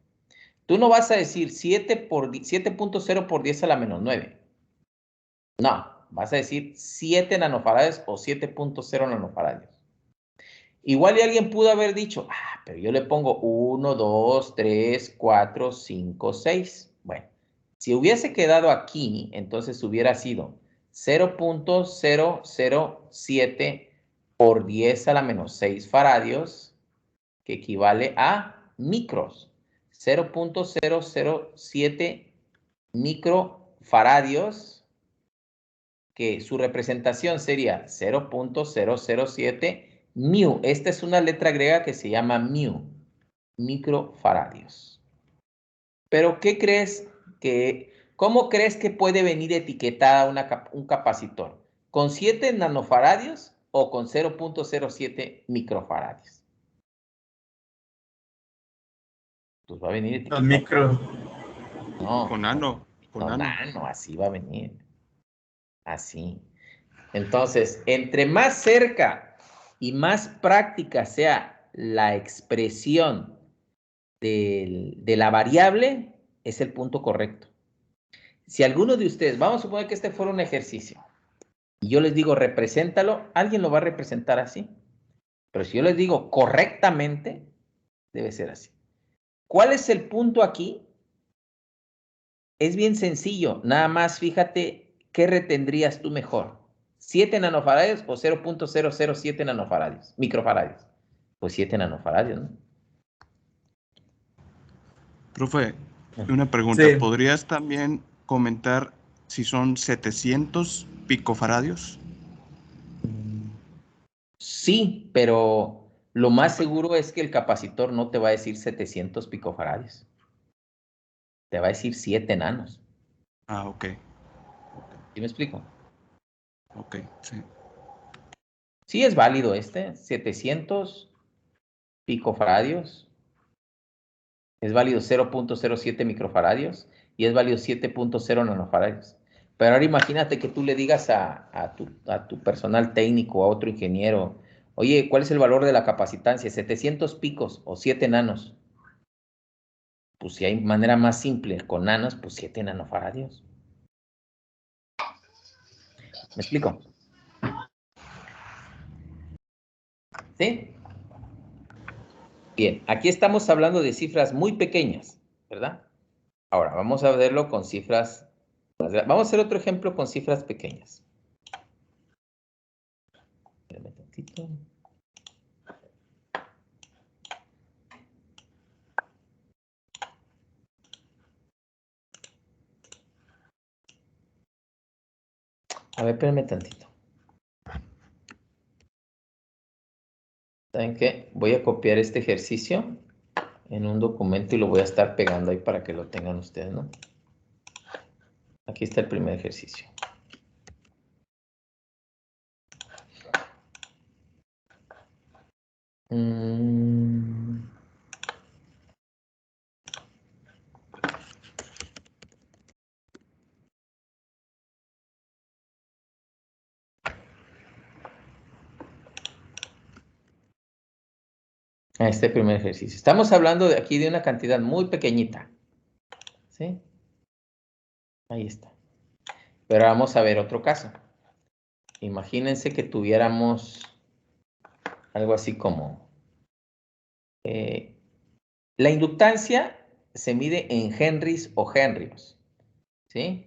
Tú no vas a decir 7.0 por 10 a la menos 9. No, vas a decir 7 nanofaradios o 7.0 nanofaradios. Igual y alguien pudo haber dicho, pero yo le pongo 1, 2, 3, 4, 5, 6. Bueno, si hubiese quedado aquí, entonces hubiera sido 0.007 por 10 a la menos 6 faradios, que equivale a micros. 0.007 microfaradios, que su representación sería 0.007 mu. Esta es una letra griega que se llama mu, microfaradios. Pero, ¿cómo crees que puede venir etiquetada un capacitor? ¿Con 7 nanofaradios o con 0.07 microfaradios? Pues va a venir Los etiquetada. micro. No, Con nano. Con no, nano. nano, así va a venir. Así. Entonces, entre más cerca y más práctica sea la expresión de la variable, es el punto correcto. Si alguno de ustedes, vamos a suponer que este fuera un ejercicio, y yo les digo, represéntalo, alguien lo va a representar así. Pero si yo les digo correctamente, debe ser así. ¿Cuál es el punto aquí? Es bien sencillo, nada más fíjate qué retendrías tú mejor. 7 nanofaradios o 0.007 nanofaradios, microfaradios. Pues 7 nanofaradios, ¿no? Profe, Una pregunta, Sí. ¿podrías también comentar si son 700 picofaradios? Sí, pero lo más seguro es que el capacitor no te va a decir 700 picofaradios. Te va a decir 7 nanos. Ah, ok, ¿Sí me explico? ok, sí. Sí es válido 700 picofaradios. Es válido 0.07 microfaradios y es válido 7.0 nanofaradios. Pero ahora imagínate que tú le digas a tu personal técnico, a otro ingeniero, oye, ¿cuál es el valor de la capacitancia? 700 picos o 7 nanos. Pues si hay manera más simple con nanos, pues 7 nanofaradios. ¿Me explico? ¿Sí? Bien, aquí estamos hablando de cifras muy pequeñas, ¿verdad? Ahora, vamos a verlo con cifras más grandes. Vamos a hacer otro ejemplo con cifras pequeñas. Espérame tantito. A ver, espérame tantito. ¿Saben qué? Voy a copiar este ejercicio en un documento y lo voy a estar pegando ahí para que lo tengan ustedes, ¿no? Aquí está el primer ejercicio. Este primer ejercicio. Estamos hablando de aquí de una cantidad muy pequeñita. ¿Sí? Ahí está. Pero vamos a ver otro caso. Imagínense que tuviéramos algo así como... la inductancia se mide en henrys o henrios. ¿Sí?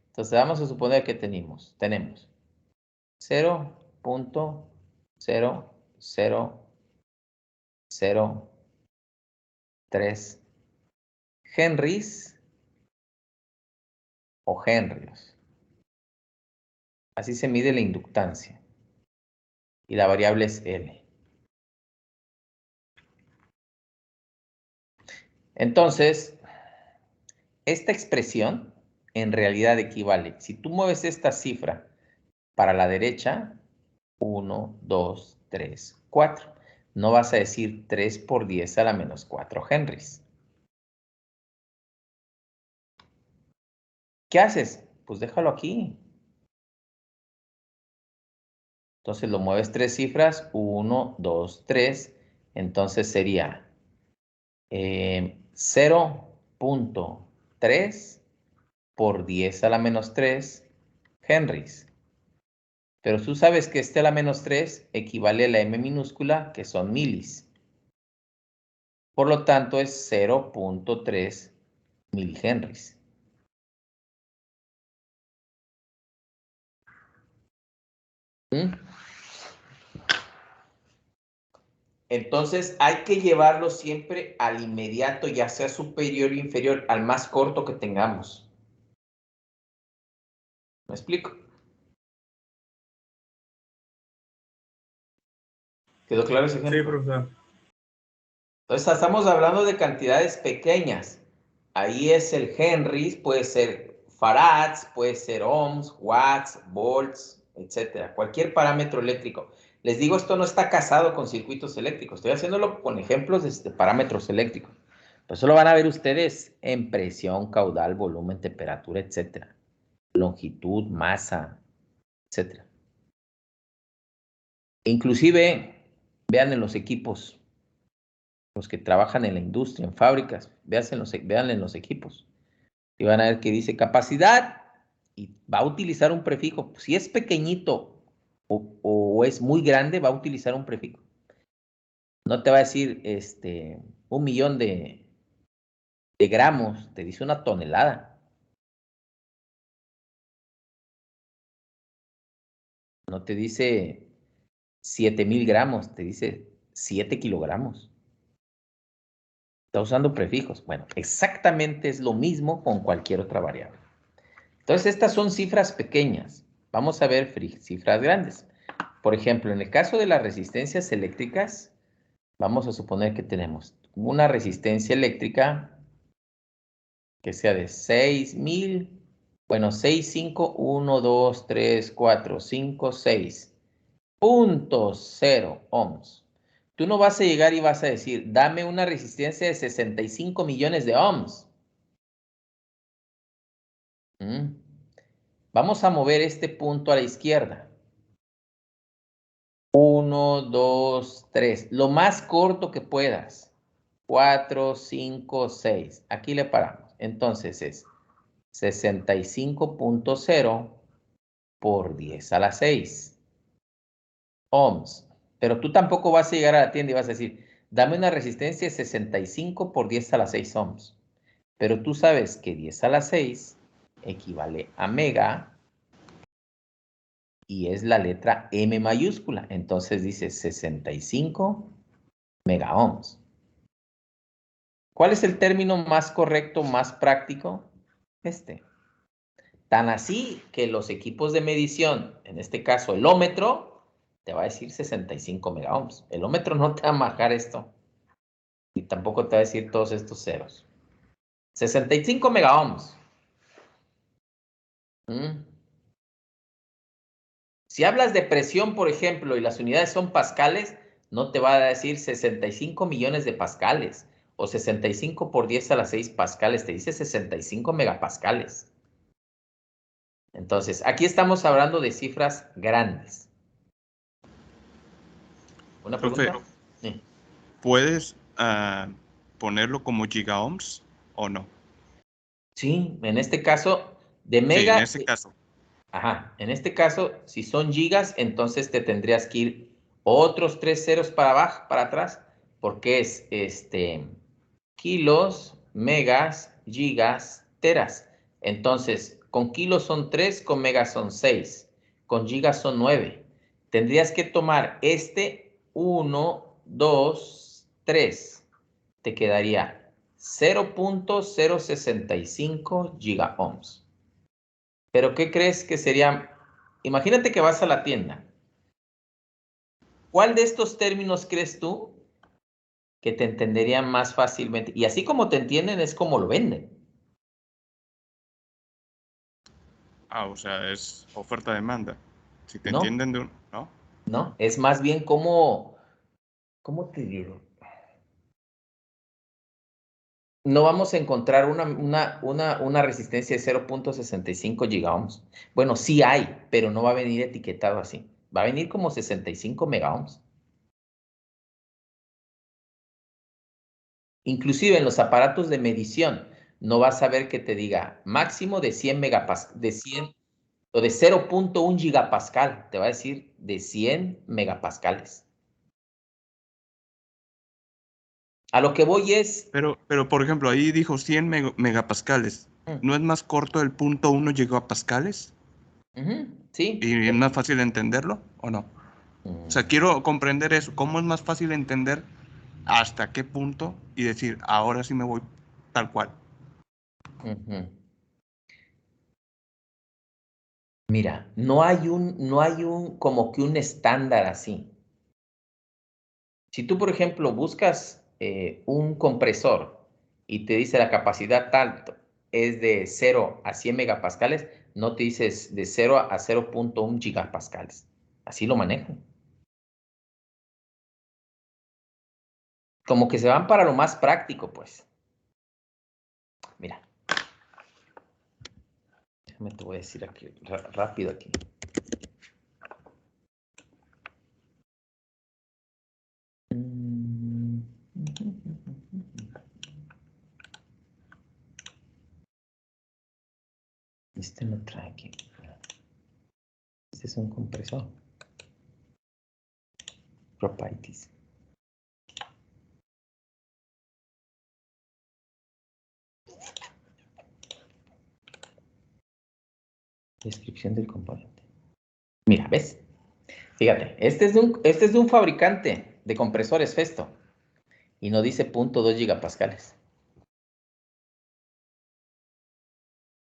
Entonces vamos a suponer que tenemos 0.0003 henrys o henrios. Así se mide la inductancia. Y la variable es L. Entonces, esta expresión en realidad equivale. Si tú mueves esta cifra para la derecha, 1, 2, 3, 4. No vas a decir 3 por 10 a la menos 4 henrys. ¿Qué haces? Pues déjalo aquí. Entonces lo mueves 3 cifras, 1, 2, 3. Entonces sería 0.3 por 10 a la menos 3 henrys. Pero tú sabes que este a la menos 3 equivale a la m minúscula, que son milis. Por lo tanto, es 0.3 milihenrys. Entonces, hay que llevarlo siempre al inmediato, ya sea superior o inferior, al más corto que tengamos. ¿Me explico? ¿Quedó claro ese ejemplo? Sí, profesor. Entonces, estamos hablando de cantidades pequeñas. Ahí es el henrys, puede ser farads, puede ser ohms, watts, volts, etcétera. Cualquier parámetro eléctrico. Les digo, esto no está casado con circuitos eléctricos. Estoy haciéndolo con ejemplos de parámetros eléctricos. Pues eso lo van a ver ustedes en presión, caudal, volumen, temperatura, etcétera. Longitud, masa, etcétera. Inclusive, vean en los equipos, los que trabajan en la industria, en fábricas, vean en los equipos. Y van a ver que dice capacidad y va a utilizar un prefijo. Si es pequeñito o es muy grande, va a utilizar un prefijo. No te va a decir 1.000.000 de gramos, te dice una tonelada. No te dice 7.000 gramos, te dice 7 kilogramos. Está usando prefijos. Bueno, exactamente es lo mismo con cualquier otra variable. Entonces, estas son cifras pequeñas. Vamos a ver cifras grandes. Por ejemplo, en el caso de las resistencias eléctricas, vamos a suponer que tenemos una resistencia eléctrica que sea de 6,000, bueno, 6, 5, 1, 2, 3, 4, 5, 6.0 ohms. Tú no vas a llegar y vas a decir, dame una resistencia de 65 millones de ohms. Vamos a mover este punto a la izquierda. 1, 2, 3. Lo más corto que puedas. 4, 5, 6. Aquí le paramos. Entonces es 65.0 por 10 a la 6 ohms. Pero tú tampoco vas a llegar a la tienda y vas a decir, dame una resistencia de 65 por 10 a la 6 ohms. Pero tú sabes que 10 a la 6 equivale a mega y es la letra M mayúscula. Entonces dice 65 mega ohms. ¿Cuál es el término más correcto, más práctico? Este. Tan así que los equipos de medición, en este caso el ómetro, te va a decir 65 mega ohms. El ómetro no te va a marcar esto. Y tampoco te va a decir todos estos ceros. 65 mega ohms. Si hablas de presión, por ejemplo, y las unidades son pascales, no te va a decir 65 millones de pascales o 65 por 10 a la 6 pascales. Te dice 65 megapascales. Entonces, aquí estamos hablando de cifras grandes. ¿Una pregunta? Profe, Sí. ¿puedes ponerlo como gigaohms o no? Sí, en este caso, de Sí, mega. en ese caso. Ajá, en este caso, si son gigas, entonces te tendrías que ir otros 3 ceros para abajo, para atrás, porque es kilos, megas, gigas, teras. Entonces, con kilos son 3, con megas son 6, con gigas son 9. Tendrías que tomar 1, 2, 3. Te quedaría 0.065 gigaohms. Pero ¿qué crees que sería? Imagínate que vas a la tienda. ¿Cuál de estos términos crees tú que te entenderían más fácilmente? Y así como te entienden es como lo venden. O sea, es oferta-demanda. Si te No, entienden de un... ¿No? no, es más bien como, ¿cómo te digo? No vamos a encontrar una resistencia de 0.65 gigaohms. Bueno, sí hay, pero no va a venir etiquetado así. Va a venir como 65 megaohms. Inclusive en los aparatos de medición, no vas a ver que te diga máximo de 100 megapascal, de 100 o de 0.1 gigapascal. Te va a decir de 100 megapascales. A lo que voy es... Pero por ejemplo, ahí dijo 100 megapascales. ¿No es más corto el 0.1 gigapascales? Sí. ¿Y es más fácil entenderlo o no? O sea, quiero comprender eso. ¿Cómo es más fácil entender hasta qué punto y decir, ahora sí me voy tal cual? Mira, no hay como que un estándar así. Si tú, por ejemplo, buscas un compresor y te dice la capacidad tal es de 0 a 100 megapascales, no te dices de 0 a 0.1 gigapascales. Así lo manejan. Como que se van para lo más práctico, pues. Mira. Déjame te voy a decir aquí, rápido aquí. Este no trae aquí. Este es un compresor. Properties. Descripción del componente. Mira, ¿ves? Fíjate, este es de un fabricante de compresores Festo. Y no dice 0.2 gigapascales.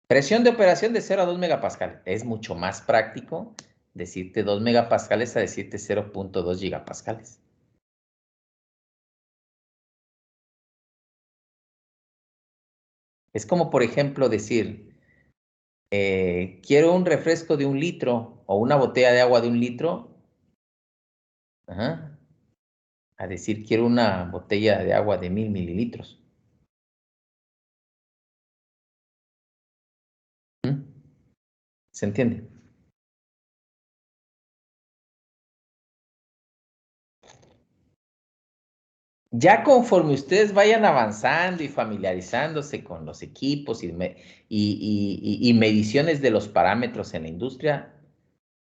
Presión de operación de 0 a 2 megapascales. Es mucho más práctico decirte 2 megapascales a decirte 0.2 gigapascales. Es como, por ejemplo, decir, quiero un refresco de 1 litro o una botella de agua de 1 litro. Ajá, a decir, quiero una botella de agua de 1000 mililitros. ¿Mm? ¿Se entiende? Ya conforme ustedes vayan avanzando y familiarizándose con los equipos y mediciones de los parámetros en la industria,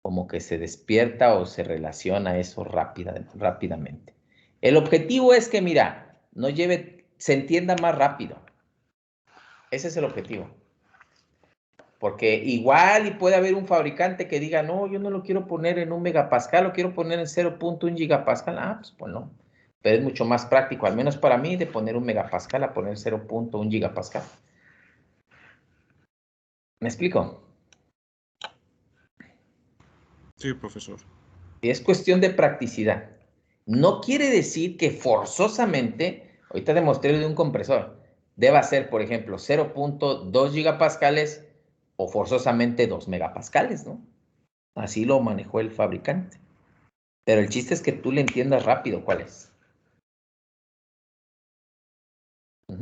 como que se despierta o se relaciona eso rápidamente. El objetivo es que, mira, se entienda más rápido. Ese es el objetivo. Porque igual y puede haber un fabricante que diga, no, yo no lo quiero poner en 1 megapascal, lo quiero poner en 0.1 gigapascal. Ah, pues no. Pero es mucho más práctico, al menos para mí, de poner 1 megapascal a poner 0.1 gigapascal. ¿Me explico? Sí, profesor. Y es cuestión de practicidad. No quiere decir que forzosamente, ahorita demostré de un compresor, deba ser, por ejemplo, 0.2 gigapascales o forzosamente 2 megapascales, ¿no? Así lo manejó el fabricante. Pero el chiste es que tú le entiendas rápido cuál es. O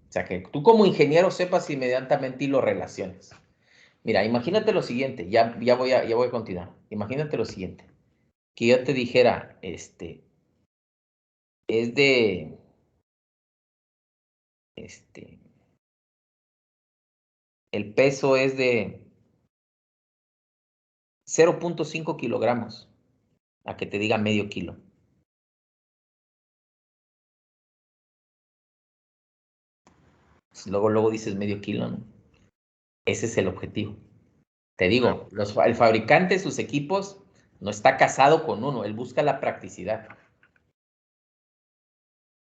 sea, que tú como ingeniero sepas inmediatamente y lo relaciones. Mira, imagínate lo siguiente, ya voy a continuar. Imagínate lo siguiente, que yo te dijera, es de, el peso es de 0.5 kilogramos, a que te diga medio kilo. Luego dices medio kilo, ¿no? Ese es el objetivo. Te digo, el fabricante de sus equipos no está casado con uno, él busca la practicidad.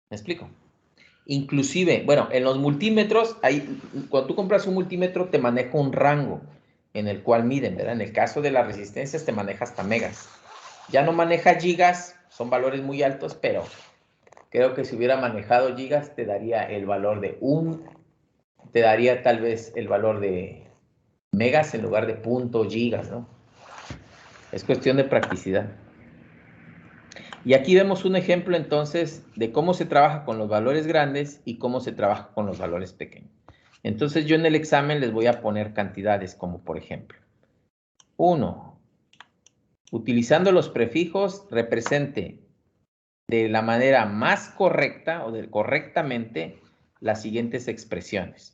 ¿Me explico? Inclusive, bueno, en los multímetros, cuando tú compras un multímetro te maneja un rango en el cual miden, ¿verdad? En el caso de las resistencias te maneja hasta megas. Ya no maneja gigas, son valores muy altos, pero creo que si hubiera manejado gigas te daría el valor de te daría tal vez el valor de megas en lugar de gigas, ¿no? Es cuestión de practicidad. Y aquí vemos un ejemplo entonces de cómo se trabaja con los valores grandes y cómo se trabaja con los valores pequeños. Entonces yo en el examen les voy a poner cantidades como por ejemplo 1. Utilizando los prefijos represente de la manera más correcta o correctamente las siguientes expresiones.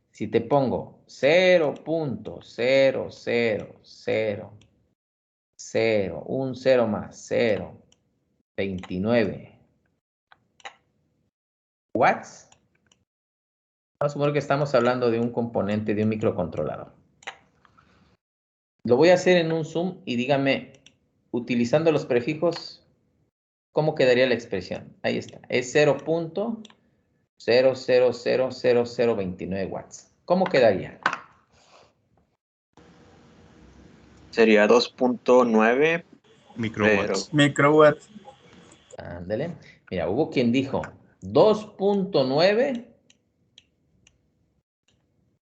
Si te pongo 0.00000, un 0 más 0.29 watts, vamos a suponer que estamos hablando de un componente de un microcontrolador. Lo voy a hacer en un zoom y dígame, utilizando los prefijos, ¿cómo quedaría la expresión? Ahí está, es 0.000029 watts. ¿Cómo quedaría? Sería 2.9 Microwatts. Microwatts. Ándale. Mira, hubo quien dijo 2.9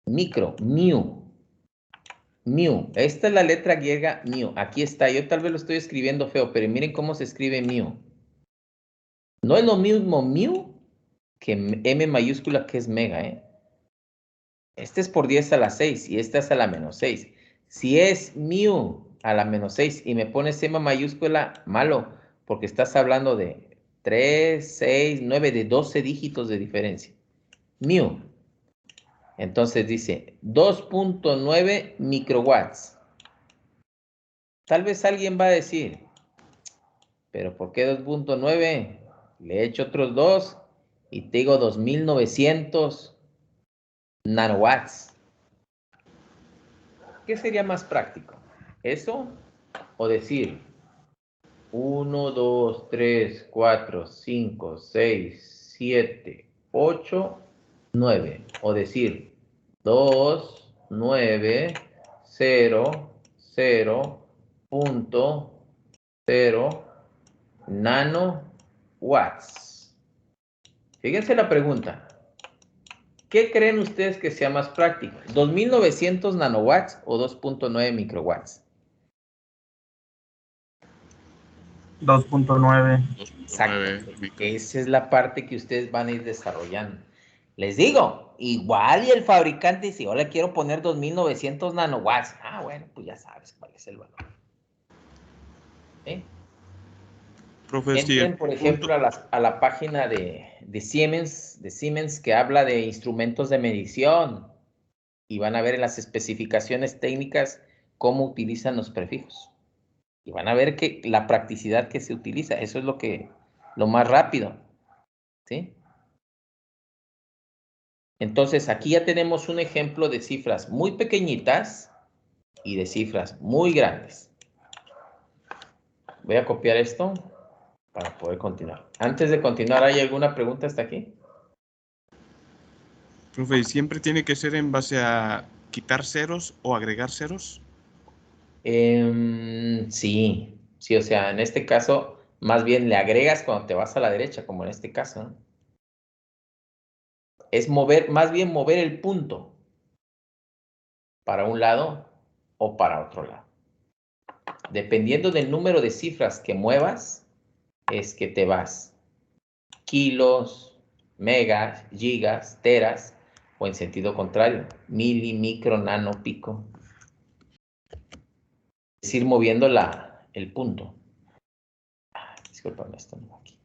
micro, mu. Mu. Esta es la letra griega mu. Aquí está. Yo tal vez lo estoy escribiendo feo, pero miren cómo se escribe mu. No es lo mismo mu que M mayúscula, que es mega, ¿eh? Este es por 10 a la 6 y esta es a la menos 6. Si es mu a la menos 6 y me pones M mayúscula, malo, porque estás hablando de 3, 6, 9, de 12 dígitos de diferencia. Mu. Entonces dice 2.9 microwatts. Tal vez alguien va a decir, pero ¿por qué 2.9? Le he hecho otros 2 y te digo 2900 nanowatts. ¿Qué sería más práctico? ¿Eso o decir 1, 2, 3, 4, 5, 6, 7, 8, 9. O decir 2, 9, 0, 0.0 nanowatts. Fíjense la pregunta. ¿Qué creen ustedes que sea más práctico? ¿2900 nanowatts o 2.9 microwatts? 2.9. 2.9 Esa es la parte que ustedes van a ir desarrollando. Les digo, igual y el fabricante dice, yo le quiero poner 2900 nanowatts. Ah, bueno, pues ya sabes cuál es el valor. ¿Sí? Profe, sí, Entren, por ejemplo, a la página de Siemens que habla de instrumentos de medición y van a ver en las especificaciones técnicas cómo utilizan los prefijos. Y van a ver que la practicidad que se utiliza, eso es lo más rápido. ¿Sí? Entonces, aquí ya tenemos un ejemplo de cifras muy pequeñitas y de cifras muy grandes. Voy a copiar esto para poder continuar. Antes de continuar, ¿hay alguna pregunta hasta aquí? profe, ¿y siempre tiene que ser en base a quitar ceros o agregar ceros? Sí, o sea, en este caso, más bien le agregas cuando te vas a la derecha, como en este caso, ¿no? Es más bien mover el punto para un lado o para otro lado. Dependiendo del número de cifras que muevas, es que te vas kilos, megas, gigas, teras, o en sentido contrario, mili, micro, nano, pico. Es ir moviendo el punto. Discúlpame, esto no va aquí.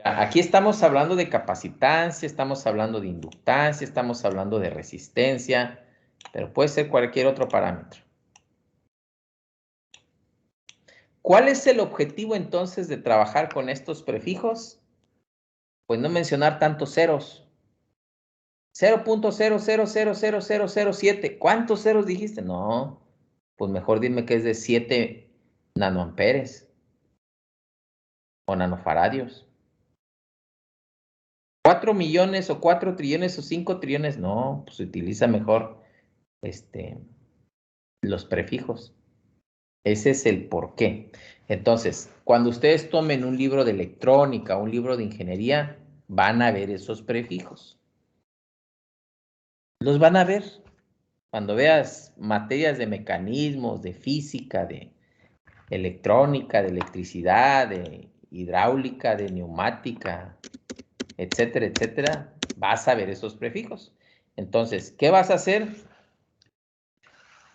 Aquí estamos hablando de capacitancia, estamos hablando de inductancia, estamos hablando de resistencia, pero puede ser cualquier otro parámetro. ¿Cuál es el objetivo entonces de trabajar con estos prefijos? Pues no mencionar tantos ceros. 0.000007. ¿Cuántos ceros dijiste? No, pues mejor dime que es de 7 nanoamperes o nanofaradios. 4 millones o 4 trillones o 5 trillones, no, pues utiliza mejor los prefijos. Ese es el porqué. Entonces, cuando ustedes tomen un libro de electrónica, un libro de ingeniería, van a ver esos prefijos. Los van a ver. Cuando veas materias de mecanismos, de física, de electrónica, de electricidad, de hidráulica, de neumática, etcétera, etcétera, vas a ver esos prefijos. Entonces, ¿qué vas a hacer?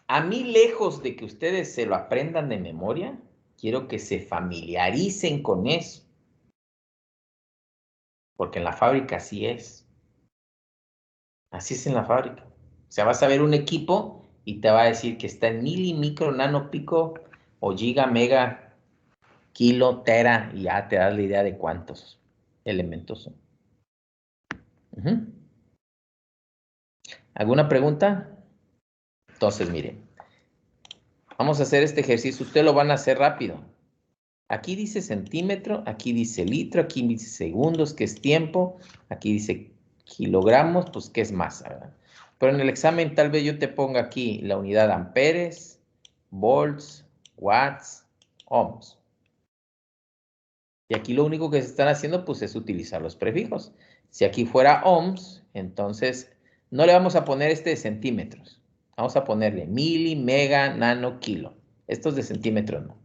A mí, lejos de que ustedes se lo aprendan de memoria, quiero que se familiaricen con eso. Porque en la fábrica así es. Así es en la fábrica. O sea, vas a ver un equipo y te va a decir que está en mili, micro, nano, pico, o giga, mega, kilo, tera, y ya te das la idea de cuántos elementos son. ¿Alguna pregunta? Entonces, miren, vamos a hacer este ejercicio. Ustedes lo van a hacer rápido. Aquí dice centímetro, aquí dice litro, aquí dice segundos, que es tiempo, aquí dice kilogramos, pues qué es masa, ¿verdad? Pero en el examen tal vez yo te ponga aquí la unidad amperes, volts, watts, ohms. Y aquí lo único que se están haciendo pues es utilizar los prefijos. Si aquí fuera ohms, entonces no le vamos a poner este de centímetros. Vamos a ponerle mili, mega, nano, kilo. Estos de centímetros no.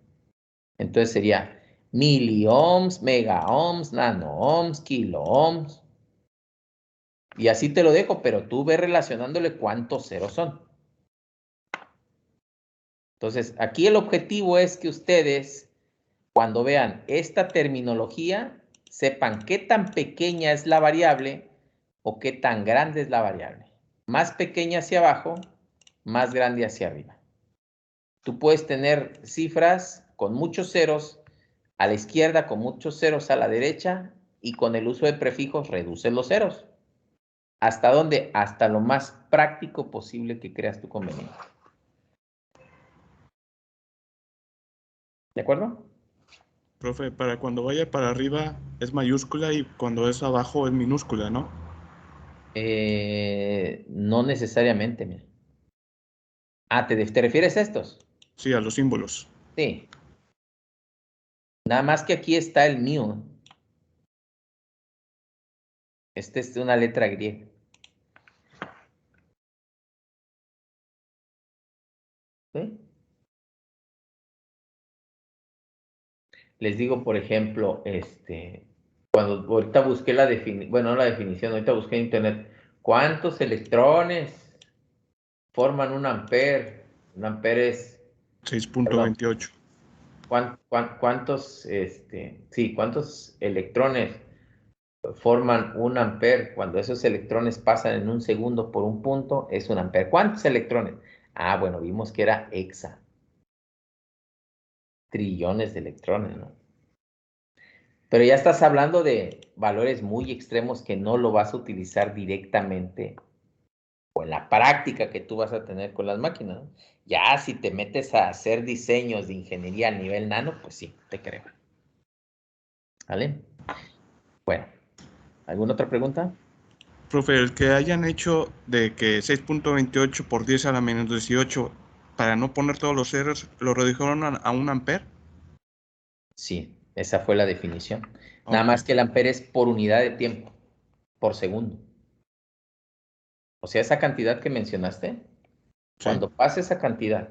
Entonces sería miliohms, megaohms, nanoohms, kiloohms. Y así te lo dejo, pero tú ves relacionándole cuántos ceros son. Entonces, aquí el objetivo es que ustedes, cuando vean esta terminología, sepan qué tan pequeña es la variable o qué tan grande es la variable. Más pequeña hacia abajo, más grande hacia arriba. Tú puedes tener cifras con muchos ceros a la izquierda, con muchos ceros a la derecha, y con el uso de prefijos reduces los ceros. ¿Hasta dónde? Hasta lo más práctico posible que creas tú conveniente. ¿De acuerdo? Profe, para cuando vaya para arriba es mayúscula y cuando es abajo es minúscula, ¿no? No necesariamente, mira. Ah, ¿te refieres a estos? Sí, a los símbolos. Sí. Nada más que aquí está el mío. Este es de una letra griega. ¿Sí? Les digo, por ejemplo, cuando ahorita busqué la definición, bueno, no la definición, ahorita busqué en internet, ¿cuántos electrones forman un ampere? Un ampere es, perdón, 6.28. ¿cuántos electrones forman un ampere? Cuando esos electrones pasan en un segundo por un punto, es un ampere. ¿Cuántos electrones? Ah, bueno, vimos que era hexa. Trillones de electrones, ¿no? Pero ya estás hablando de valores muy extremos que no lo vas a utilizar directamente o en la práctica que tú vas a tener con las máquinas, ¿no? Ya si te metes a hacer diseños de ingeniería a nivel nano, pues sí, te creo. ¿Vale? Bueno, ¿alguna otra pregunta? Profe, el que hayan hecho de que 6.28 por 10 a la menos 18, para no poner todos los ceros, lo redujeron a un ampere. Sí, esa fue la definición. Nada Ok. más que el ampere es por unidad de tiempo, por segundo. O sea, esa cantidad que mencionaste, Sí. cuando pasa esa cantidad,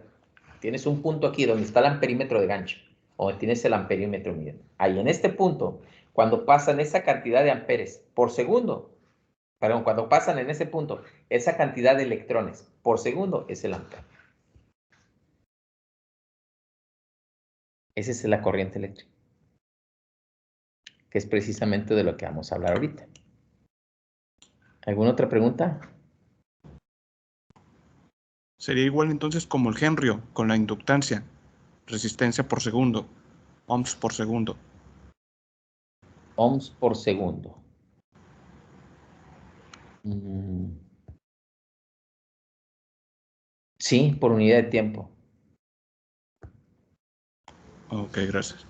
tienes un punto aquí donde está el amperímetro de gancho, o tienes el amperímetro midiendo. Ahí en este punto, cuando pasan esa cantidad de amperes por segundo, perdón, cuando pasan en ese punto esa cantidad de electrones por segundo, es el ampere. Esa es la corriente eléctrica, que es precisamente de lo que vamos a hablar ahorita. ¿Alguna otra pregunta? Sería igual entonces como el Henry, con la inductancia, resistencia por segundo, ohms por segundo. Ohms por segundo. Mm. Sí, por unidad de tiempo. Ok, gracias.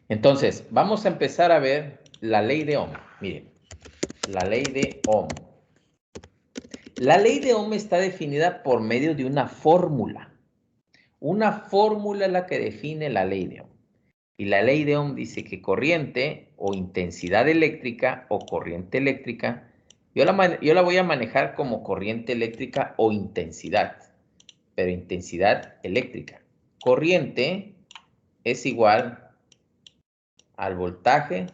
Entonces, vamos a empezar a ver la ley de Ohm. Miren, la ley de Ohm. La ley de Ohm está definida por medio de una fórmula. Una fórmula es la que define la ley de Ohm. Y la ley de Ohm dice que corriente o intensidad eléctrica o corriente eléctrica, yo la voy a manejar como corriente eléctrica o intensidad, pero intensidad eléctrica. Corriente es igual al voltaje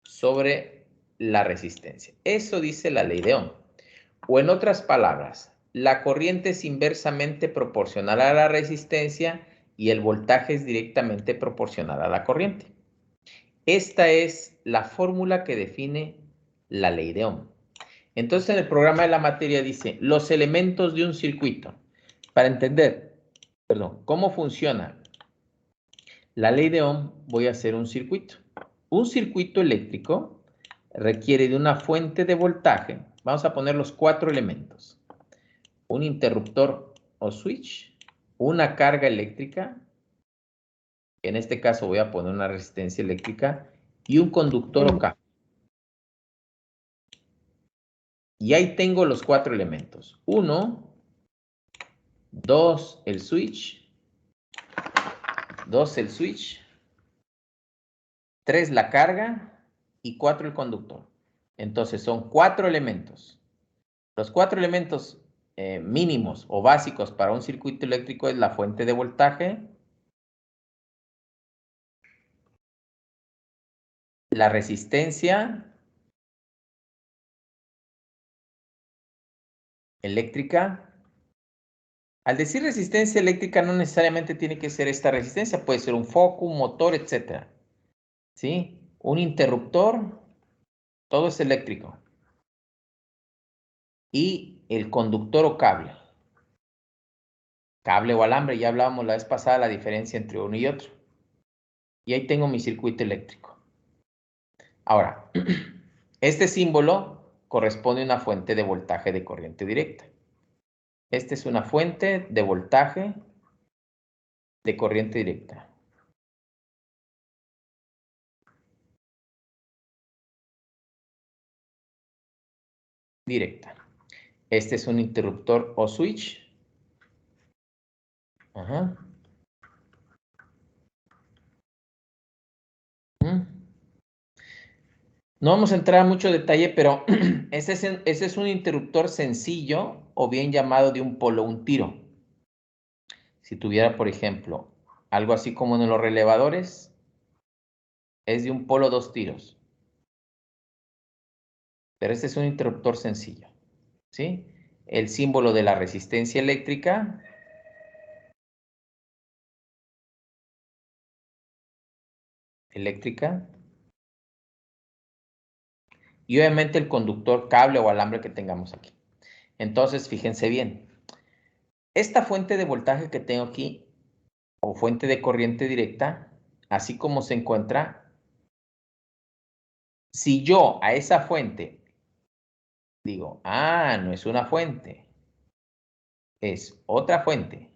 sobre la resistencia. Eso dice la ley de Ohm. O en otras palabras, la corriente es inversamente proporcional a la resistencia y el voltaje es directamente proporcional a la corriente. Esta es la fórmula que define la ley de Ohm. Entonces, en el programa de la materia dice los elementos de un circuito. Para entender, cómo funciona la ley de Ohm, voy a hacer un circuito. Un circuito eléctrico requiere de una fuente de voltaje. Vamos a poner los 4 elementos. Un interruptor o switch, una carga eléctrica, en este caso voy a poner una resistencia eléctrica, y un conductor o cable. Y ahí tengo los 4 elementos. 1, 2 el switch, 2 el switch, 3 la carga y 4 el conductor. Entonces son 4 elementos. Los 4 elementos mínimos o básicos para un circuito eléctrico es la fuente de voltaje, la resistencia eléctrica. Al decir resistencia eléctrica no necesariamente tiene que ser esta resistencia, puede ser un foco, un motor, etc. ¿Sí? Un interruptor, todo es eléctrico. Y el conductor o cable. Cable o alambre, ya hablábamos la vez pasada la diferencia entre uno y otro. Y ahí tengo mi circuito eléctrico. Ahora, este símbolo corresponde a una fuente de voltaje de corriente directa. Esta es una fuente de voltaje de corriente directa. Directa. Este es un interruptor o switch. Ajá. No vamos a entrar a mucho detalle, pero ese es un interruptor sencillo o bien llamado de un polo un tiro. Si tuviera, por ejemplo, algo así como en los relevadores, es de un polo dos tiros. Pero este es un interruptor sencillo, ¿sí? El símbolo de la resistencia eléctrica. Y obviamente el conductor, cable o alambre que tengamos aquí. Entonces, fíjense bien. Esta fuente de voltaje que tengo aquí, o fuente de corriente directa, así como se encuentra, si yo a esa fuente digo, no es una fuente, es otra fuente,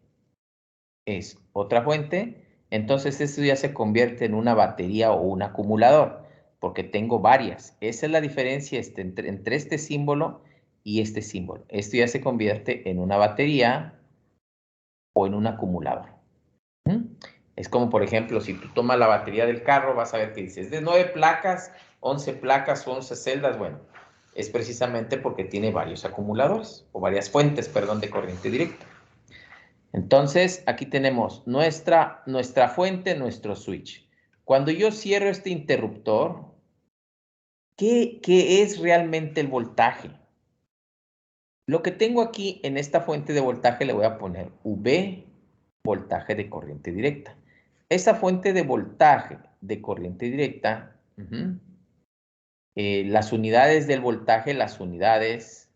entonces esto ya se convierte en una batería o un acumulador, porque tengo varias. Esa es la diferencia entre este símbolo y este símbolo. Esto ya se convierte en una batería o en un acumulador. Es como, por ejemplo, si tú tomas la batería del carro, vas a ver que dices, de 9 placas, 11 placas, 11 celdas. Bueno, es precisamente porque tiene varios acumuladores, o varias fuentes, perdón, de corriente directa. Entonces, aquí tenemos nuestra fuente, nuestro switch. Cuando yo cierro este interruptor, ¿qué es realmente el voltaje? Lo que tengo aquí en esta fuente de voltaje le voy a poner V, voltaje de corriente directa. Esa fuente de voltaje de corriente directa, las unidades del voltaje, las unidades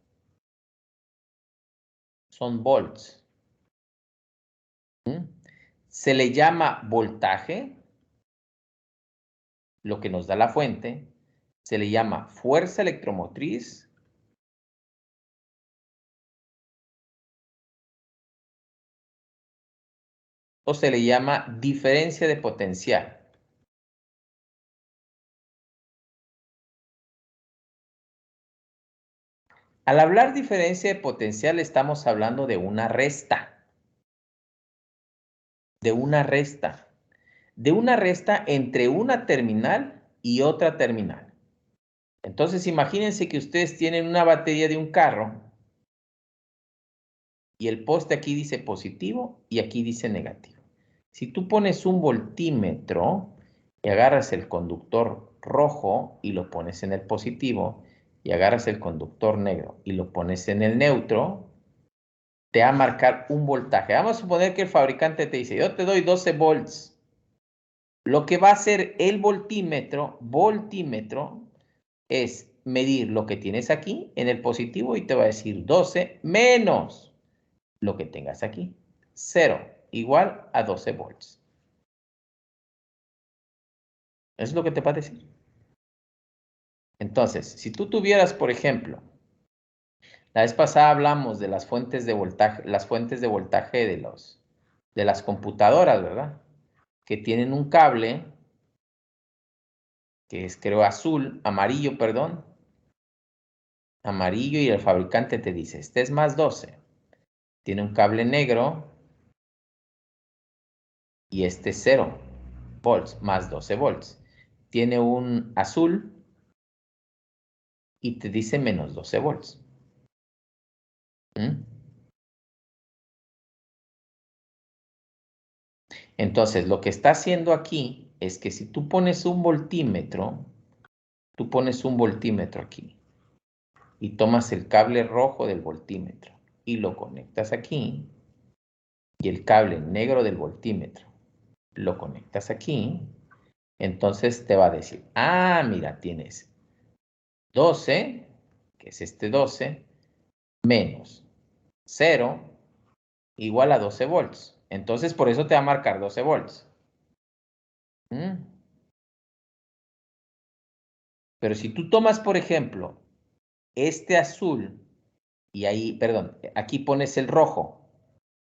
son volts. Se le llama voltaje, lo que nos da la fuente, se le llama fuerza electromotriz, o se le llama diferencia de potencial. Al hablar diferencia de potencial estamos hablando de una resta. De una resta entre una terminal y otra terminal. Entonces imagínense que ustedes tienen una batería de un carro y el poste aquí dice positivo y aquí dice negativo. Si tú pones un voltímetro y agarras el conductor rojo y lo pones en el positivo y agarras el conductor negro y lo pones en el neutro, te va a marcar un voltaje. Vamos a suponer que el fabricante te dice, yo te doy 12 volts. Lo que va a hacer el voltímetro es medir lo que tienes aquí en el positivo y te va a decir 12 menos lo que tengas aquí. 0 igual a 12 volts. Eso es lo que te va a decir. Entonces, si tú tuvieras, por ejemplo, la vez pasada hablamos de las fuentes de voltaje, de las computadoras, ¿verdad? Que tienen un cable que es, creo, amarillo, perdón. Amarillo, y el fabricante te dice, este es más 12. Tiene un cable negro y este es 0 volts, más 12 volts. Tiene un azul y te dice menos 12 volts. Entonces, lo que está haciendo aquí es que si tú pones un voltímetro, aquí y tomas el cable rojo del voltímetro y lo conectas aquí, y el cable negro del voltímetro lo conectas aquí, entonces te va a decir, mira, tienes 12, que es este 12, menos 0 igual a 12 volts. Entonces, por eso te va a marcar 12 volts. Pero si tú tomas, por ejemplo, este azul, y ahí, perdón, aquí pones el rojo,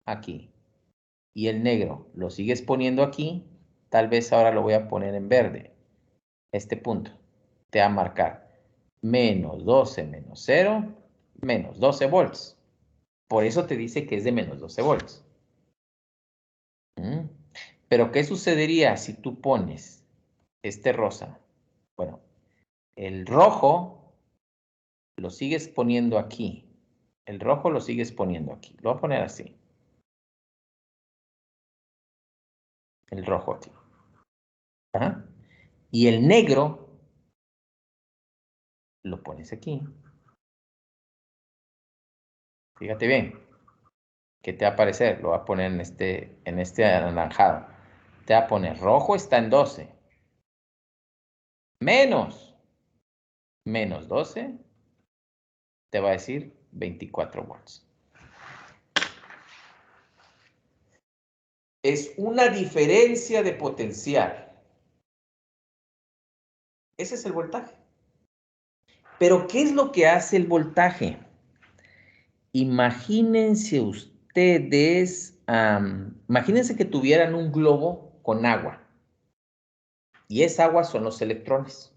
aquí, y el negro lo sigues poniendo aquí, tal vez ahora lo voy a poner en verde. Este punto te va a marcar menos 12 menos 0, menos 12 volts. Por eso te dice que es de menos 12 volts. Pero ¿qué sucedería si tú pones este rosa? Bueno, el rojo lo sigues poniendo aquí. El rojo lo sigues poniendo aquí. Lo voy a poner así. El rojo aquí. Ajá. Y el negro lo pones aquí. Fíjate bien. ¿Qué te va a aparecer? Lo voy a poner en este anaranjado. Te va a poner rojo está en 12. Menos 12. Te va a decir 24 volts. Es una diferencia de potencial. Ese es el voltaje. Pero ¿qué es lo que hace el voltaje? Imagínense ustedes, imagínense que tuvieran un globo con agua. Y esa agua son los electrones.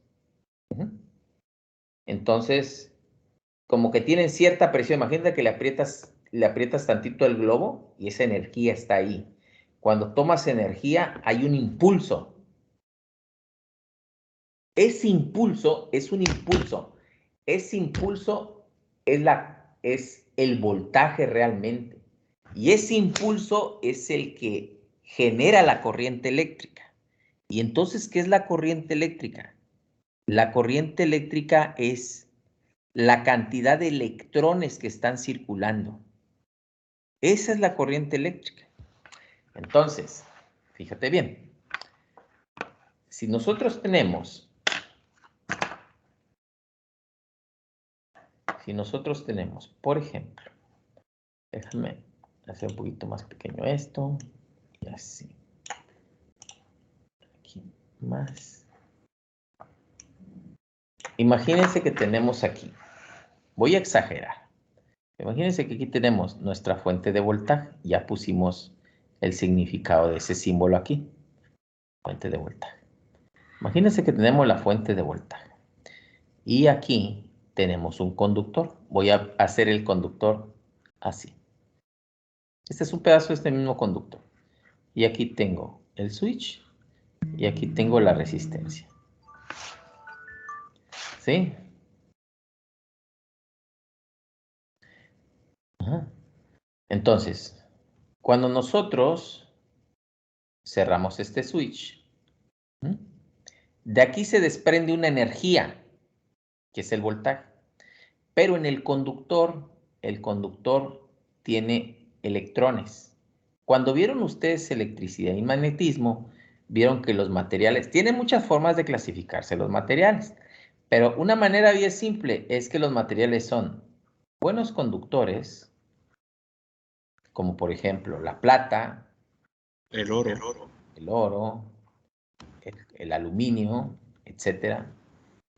Entonces, como que tienen cierta presión. Imagínate que le aprietas tantito el globo y esa energía está ahí. Cuando tomas energía, hay un impulso. Ese impulso es un impulso. Ese impulso es el voltaje realmente. Y ese impulso es el que genera la corriente eléctrica. Y entonces, ¿qué es la corriente eléctrica? La corriente eléctrica es la cantidad de electrones que están circulando. Esa es la corriente eléctrica. Entonces, fíjate bien. Si nosotros tenemos, por ejemplo, déjame hacer un poquito más pequeño esto, y así. Aquí más. Imagínense que tenemos aquí, voy a exagerar. Imagínense que aquí tenemos nuestra fuente de voltaje. Ya pusimos el significado de ese símbolo aquí. Fuente de voltaje. Imagínense que tenemos la fuente de voltaje. Y aquí tenemos un conductor. Voy a hacer el conductor así. Este es un pedazo de este mismo conductor. Y aquí tengo el switch. Y aquí tengo la resistencia. ¿Sí? Ajá. Entonces, cuando nosotros cerramos este switch, de aquí se desprende una energía, que es el voltaje. Pero en el conductor tiene electrones. Cuando vieron ustedes electricidad y magnetismo, vieron que los materiales, tienen muchas formas de clasificarse los materiales, pero una manera bien simple es que los materiales son buenos conductores, como por ejemplo la plata, El oro. el aluminio, etcétera.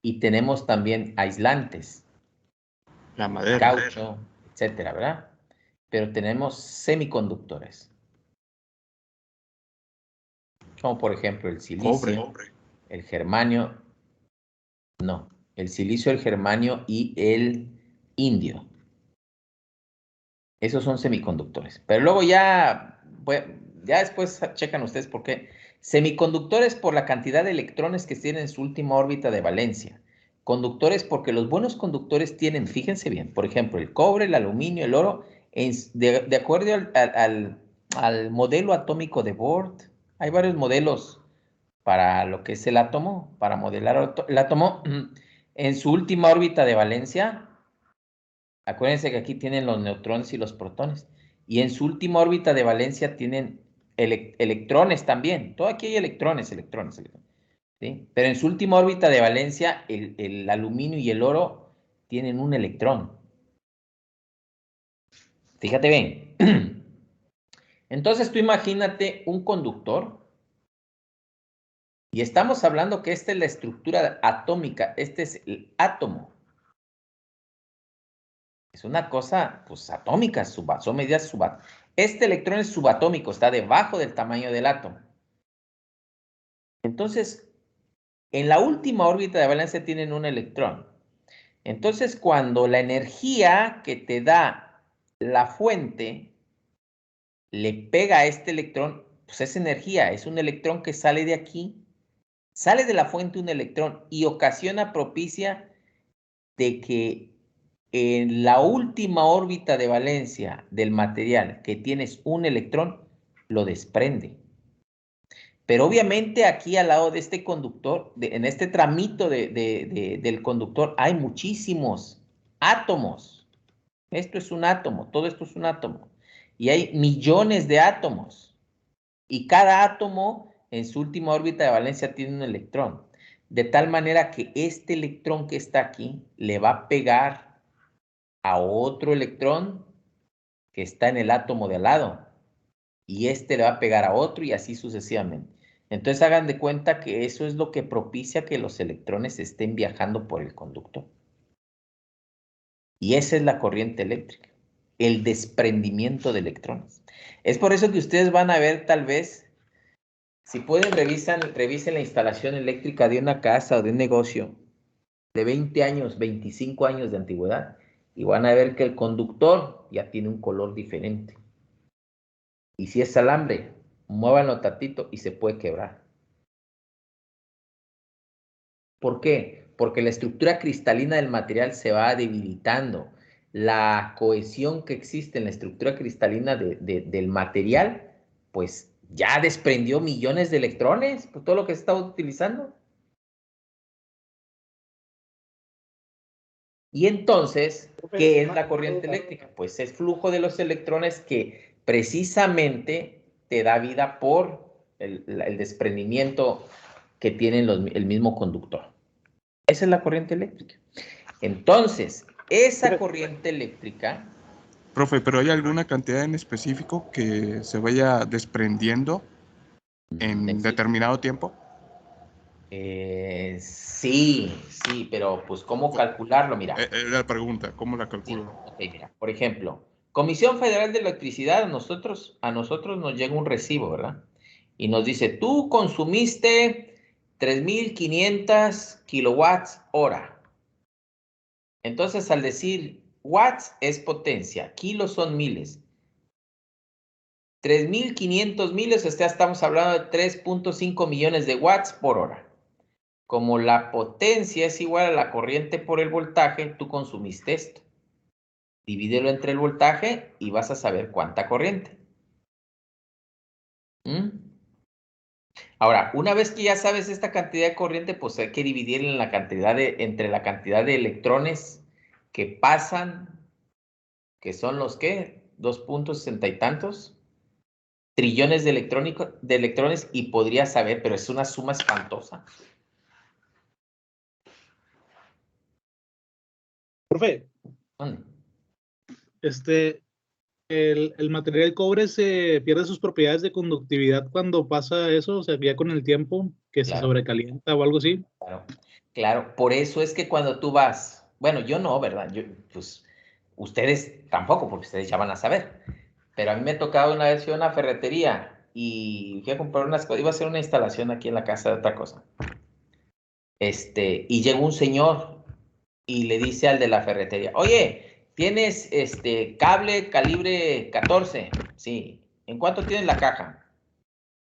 Y tenemos también aislantes, La madera. caucho, etcétera, ¿verdad? Pero tenemos semiconductores, como por ejemplo el silicio, Cobre. el germanio, no, el silicio, el germanio y el indio. Esos son semiconductores. Pero luego ya después checan ustedes por qué. Semiconductores por la cantidad de electrones que tienen en su última órbita de valencia. Conductores porque los buenos conductores tienen, fíjense bien, por ejemplo, el cobre, el aluminio, el oro, de acuerdo al modelo atómico de Bohr. Hay varios modelos para lo que es el átomo, para modelar el átomo. En su última órbita de valencia, acuérdense que aquí tienen los neutrones y los protones. Y en su última órbita de valencia tienen electrones también. Todo aquí hay electrones. ¿Sí? Pero en su última órbita de valencia, el aluminio y el oro tienen un electrón. Fíjate bien. Entonces tú imagínate un conductor. Y estamos hablando que esta es la estructura atómica. Este es el átomo. Es una cosa, pues, atómica, son medidas Este electrón es subatómico, está debajo del tamaño del átomo. Entonces, en la última órbita de valencia tienen un electrón. Entonces, cuando la energía que te da la fuente le pega a este electrón, pues es energía, es un electrón que sale de aquí, sale de la fuente un electrón y ocasiona propicia de que en la última órbita de valencia del material que tienes un electrón, lo desprende. Pero obviamente aquí al lado de este conductor, en este tramito del conductor, hay muchísimos átomos. Esto es un átomo, todo esto es un átomo. Y hay millones de átomos. Y cada átomo en su última órbita de valencia tiene un electrón. De tal manera que este electrón que está aquí le va a pegar a otro electrón que está en el átomo de al lado. Y este le va a pegar a otro y así sucesivamente. Entonces hagan de cuenta que eso es lo que propicia que los electrones estén viajando por el conductor. Y esa es la corriente eléctrica, el desprendimiento de electrones. Es por eso que ustedes van a ver tal vez, si pueden revisen la instalación eléctrica de una casa o de un negocio de 20 años, 25 años de antigüedad, y van a ver que el conductor ya tiene un color diferente. Y si es alambre, muévanlo tantito y se puede quebrar. ¿Por qué? Porque la estructura cristalina del material se va debilitando. La cohesión que existe en la estructura cristalina del material, pues ya desprendió millones de electrones por todo lo que se está utilizando. Y entonces, ¿qué es la corriente eléctrica? Pues es flujo de los electrones que precisamente te da vida por el desprendimiento que tiene el mismo conductor. Esa es la corriente eléctrica. Entonces, esa corriente eléctrica... Profe, ¿pero hay alguna cantidad en específico que se vaya desprendiendo en determinado tiempo? Sí, pero pues ¿cómo calcularlo? Mira. La pregunta, ¿cómo la calculo? Sí, ok, mira, por ejemplo, Comisión Federal de Electricidad, a nosotros nos llega un recibo, ¿verdad? Y nos dice, tú consumiste 3.500 kilowatts hora. Entonces, al decir watts es potencia, kilos son miles. 3.500 miles, o sea, estamos hablando de 3.5 millones de watts por hora. Como la potencia es igual a la corriente por el voltaje, tú consumiste esto. Divídelo entre el voltaje y vas a saber cuánta corriente. Ahora, una vez que ya sabes esta cantidad de corriente, pues hay que dividirla en la cantidad entre la cantidad de electrones que pasan, que son los ¿qué? 2.60 y tantos trillones de electrones y podría saber, pero es una suma espantosa. Profe, ¿Dónde? el material cobre se pierde sus propiedades de conductividad cuando pasa eso, o sea, ya con el tiempo, que se Claro. sobrecalienta o algo así. Claro, por eso es que cuando tú vas, bueno, yo no, ¿verdad? Pues ustedes tampoco, porque ustedes ya van a saber. Pero a mí me tocaba una vez ir a una ferretería y fui a comprar unas cosas, iba a hacer una instalación aquí en la casa de otra cosa. Y llegó un señor y le dice al de la ferretería, oye, ¿tienes cable calibre 14? Sí. ¿En cuánto tienes la caja?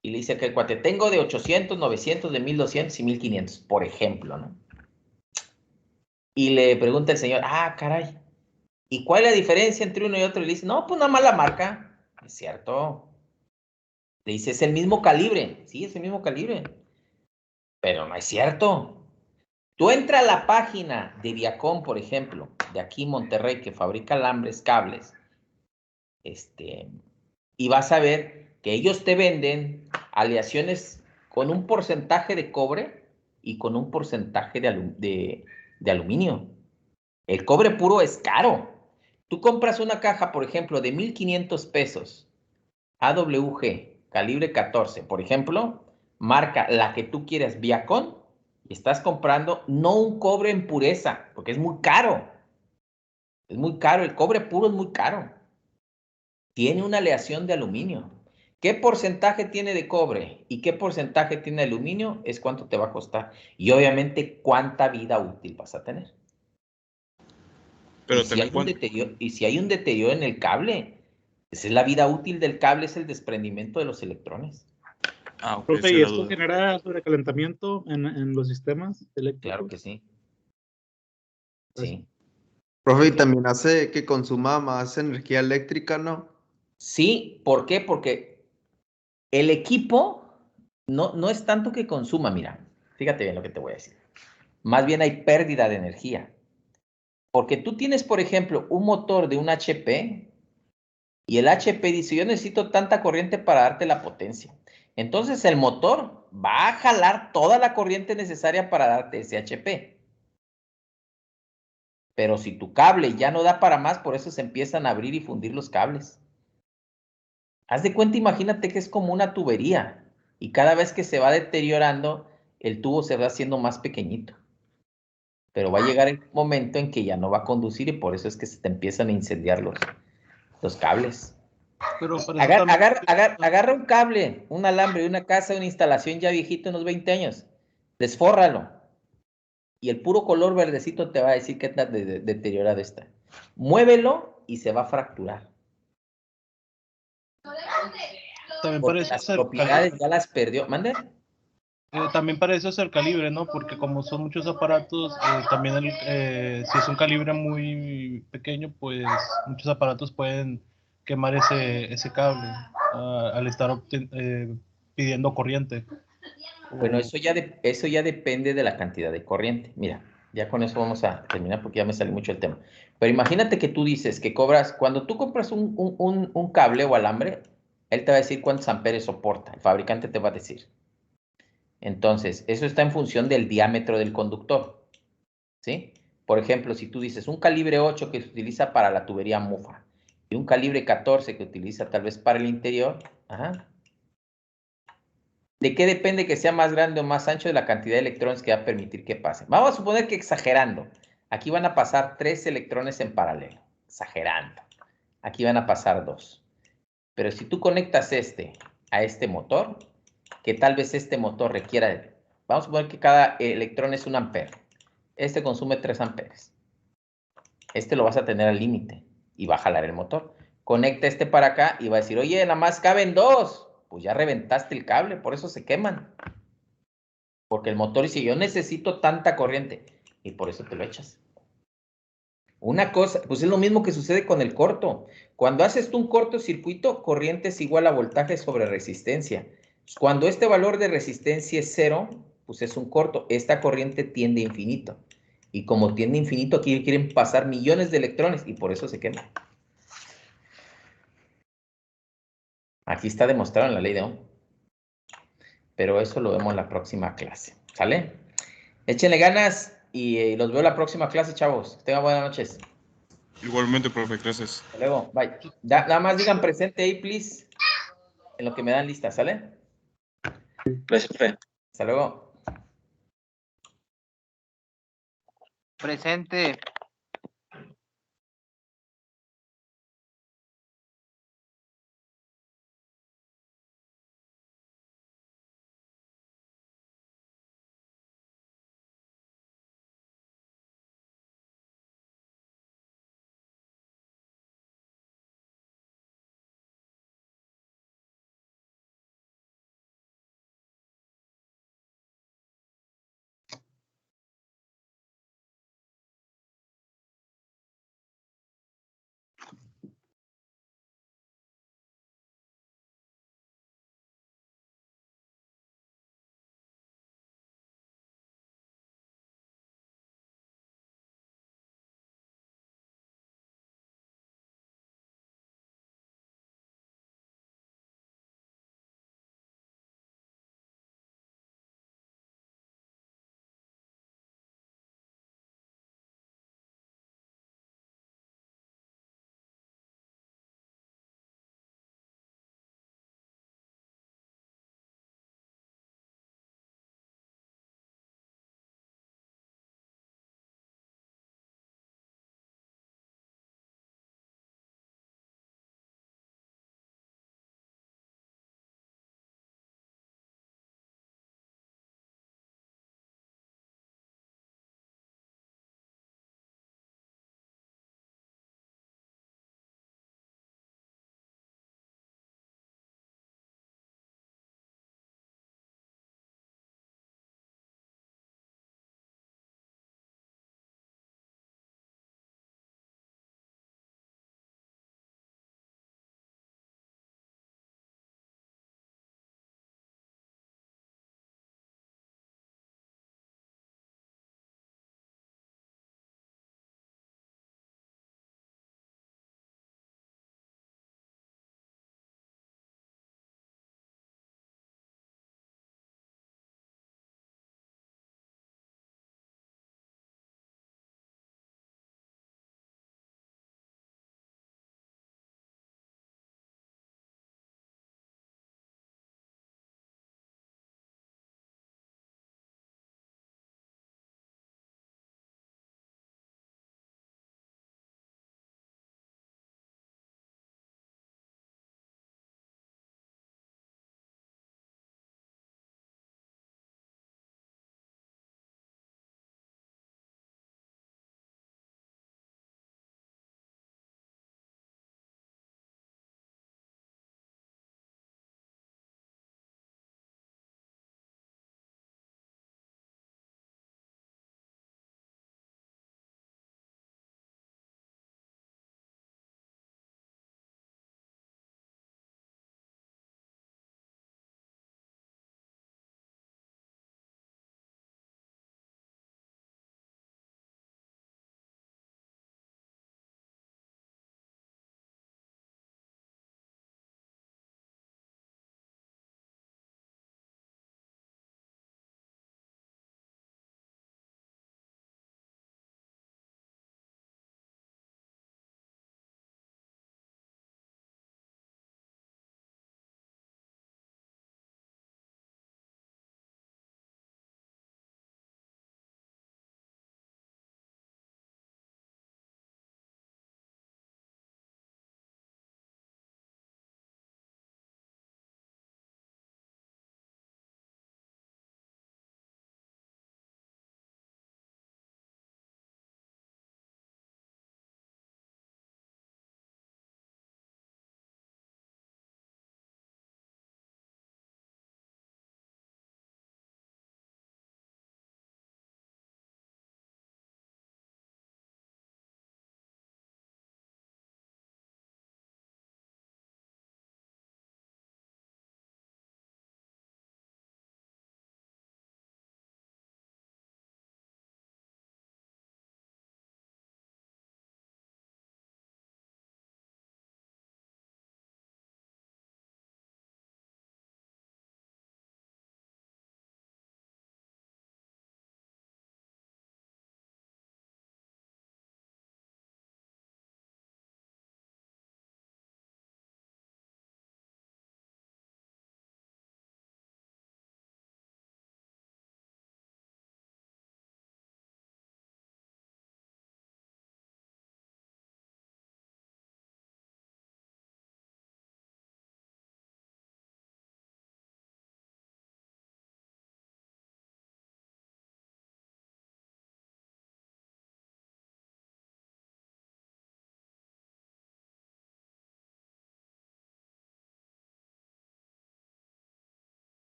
Y le dice que el cuate, tengo de 800, 900, de 1200 y 1500, por ejemplo, ¿no? Y le pregunta el señor, ah, caray, ¿y cuál es la diferencia entre uno y otro? Y le dice, no, pues nada más la marca. Es cierto. Le dice, es el mismo calibre. Sí, es el mismo calibre. Pero no es cierto. Tú entras a la página de Viacom, por ejemplo, de aquí en Monterrey, que fabrica alambres, cables, y vas a ver que ellos te venden aleaciones con un porcentaje de cobre y con un porcentaje de aluminio. El cobre puro es caro. Tú compras una caja, por ejemplo, de 1,500 pesos, AWG, calibre 14, por ejemplo, marca la que tú quieras, Viacom, y estás comprando no un cobre en pureza, porque es muy caro. Es muy caro, el cobre puro es muy caro. Tiene una aleación de aluminio. ¿Qué porcentaje tiene de cobre y qué porcentaje tiene de aluminio? Es cuánto te va a costar. Y obviamente cuánta vida útil vas a tener. Pero y si hay un deterioro en el cable, esa es la vida útil del cable, es el desprendimiento de los electrones. Ah, ok, Profe, esa ¿y es la esto duda. genera sobrecalentamiento en los sistemas eléctricos? Claro que sí. Sí. Profe, y también hace que consuma más energía eléctrica, ¿no? Sí, ¿por qué? Porque el equipo no es tanto que consuma, mira, fíjate bien lo que te voy a decir. Más bien hay pérdida de energía. Porque tú tienes, por ejemplo, un motor de un HP y el HP dice, yo necesito tanta corriente para darte la potencia. Entonces el motor va a jalar toda la corriente necesaria para darte ese HP. Pero si tu cable ya no da para más, por eso se empiezan a abrir y fundir los cables. Haz de cuenta, imagínate que es como una tubería y cada vez que se va deteriorando, el tubo se va haciendo más pequeñito. Pero va a llegar el momento en que ya no va a conducir y por eso es que se te empiezan a incendiar los cables. Pero para eso Agarra un cable, un alambre de una casa, una instalación ya viejita, unos 20 años, desfórralo. Y el puro color verdecito te va a decir qué tan deteriorado está. Muévelo y se va a fracturar. también Porque para eso las es el propiedades calibre. ya las perdió. ¿Mande? También para eso es el calibre, ¿no? Porque como son muchos aparatos, también si es un calibre muy pequeño, pues muchos aparatos pueden quemar ese cable al estar pidiendo corriente. Bueno, eso ya depende de la cantidad de corriente. Mira, ya con eso vamos a terminar porque ya me salió mucho el tema. Pero imagínate que tú dices que cobras, cuando tú compras un cable o alambre, él te va a decir cuántos amperes soporta. El fabricante te va a decir. Entonces, eso está en función del diámetro del conductor. ¿Sí? Por ejemplo, si tú dices un calibre 8 que se utiliza para la tubería mufa y un calibre 14 que utiliza tal vez para el interior, ajá. ¿De qué depende que sea más grande o más ancho? De la cantidad de electrones que va a permitir que pasen. Vamos a suponer que exagerando, aquí van a pasar 3 electrones en paralelo, exagerando. Aquí van a pasar 2. Pero si tú conectas a este motor, que tal vez este motor requiera, vamos a suponer que cada electrón es 1 ampere. Este consume 3 amperes. Este lo vas a tener al límite y va a jalar el motor. Conecta este para acá y va a decir, oye, nada más caben 2. Pues ya reventaste el cable, por eso se queman. Porque el motor dice, yo necesito tanta corriente. Y por eso te lo echas. Una cosa, pues es lo mismo que sucede con el corto. Cuando haces tú un cortocircuito, corriente es igual a voltaje sobre resistencia. Cuando este valor de resistencia es 0, pues es un corto. Esta corriente tiende a infinito. Y como tiende a infinito, aquí quieren pasar millones de electrones y por eso se quema. Aquí está demostrado en la ley de Ohm. Pero eso lo vemos en la próxima clase. ¿Sale? Échenle ganas y los veo en la próxima clase, chavos. Tengan buenas noches. Igualmente, profe, gracias. Hasta luego. Bye. Nada más digan presente ahí, please. En lo que me dan lista, ¿sale? Gracias, profe. Hasta luego. Presente.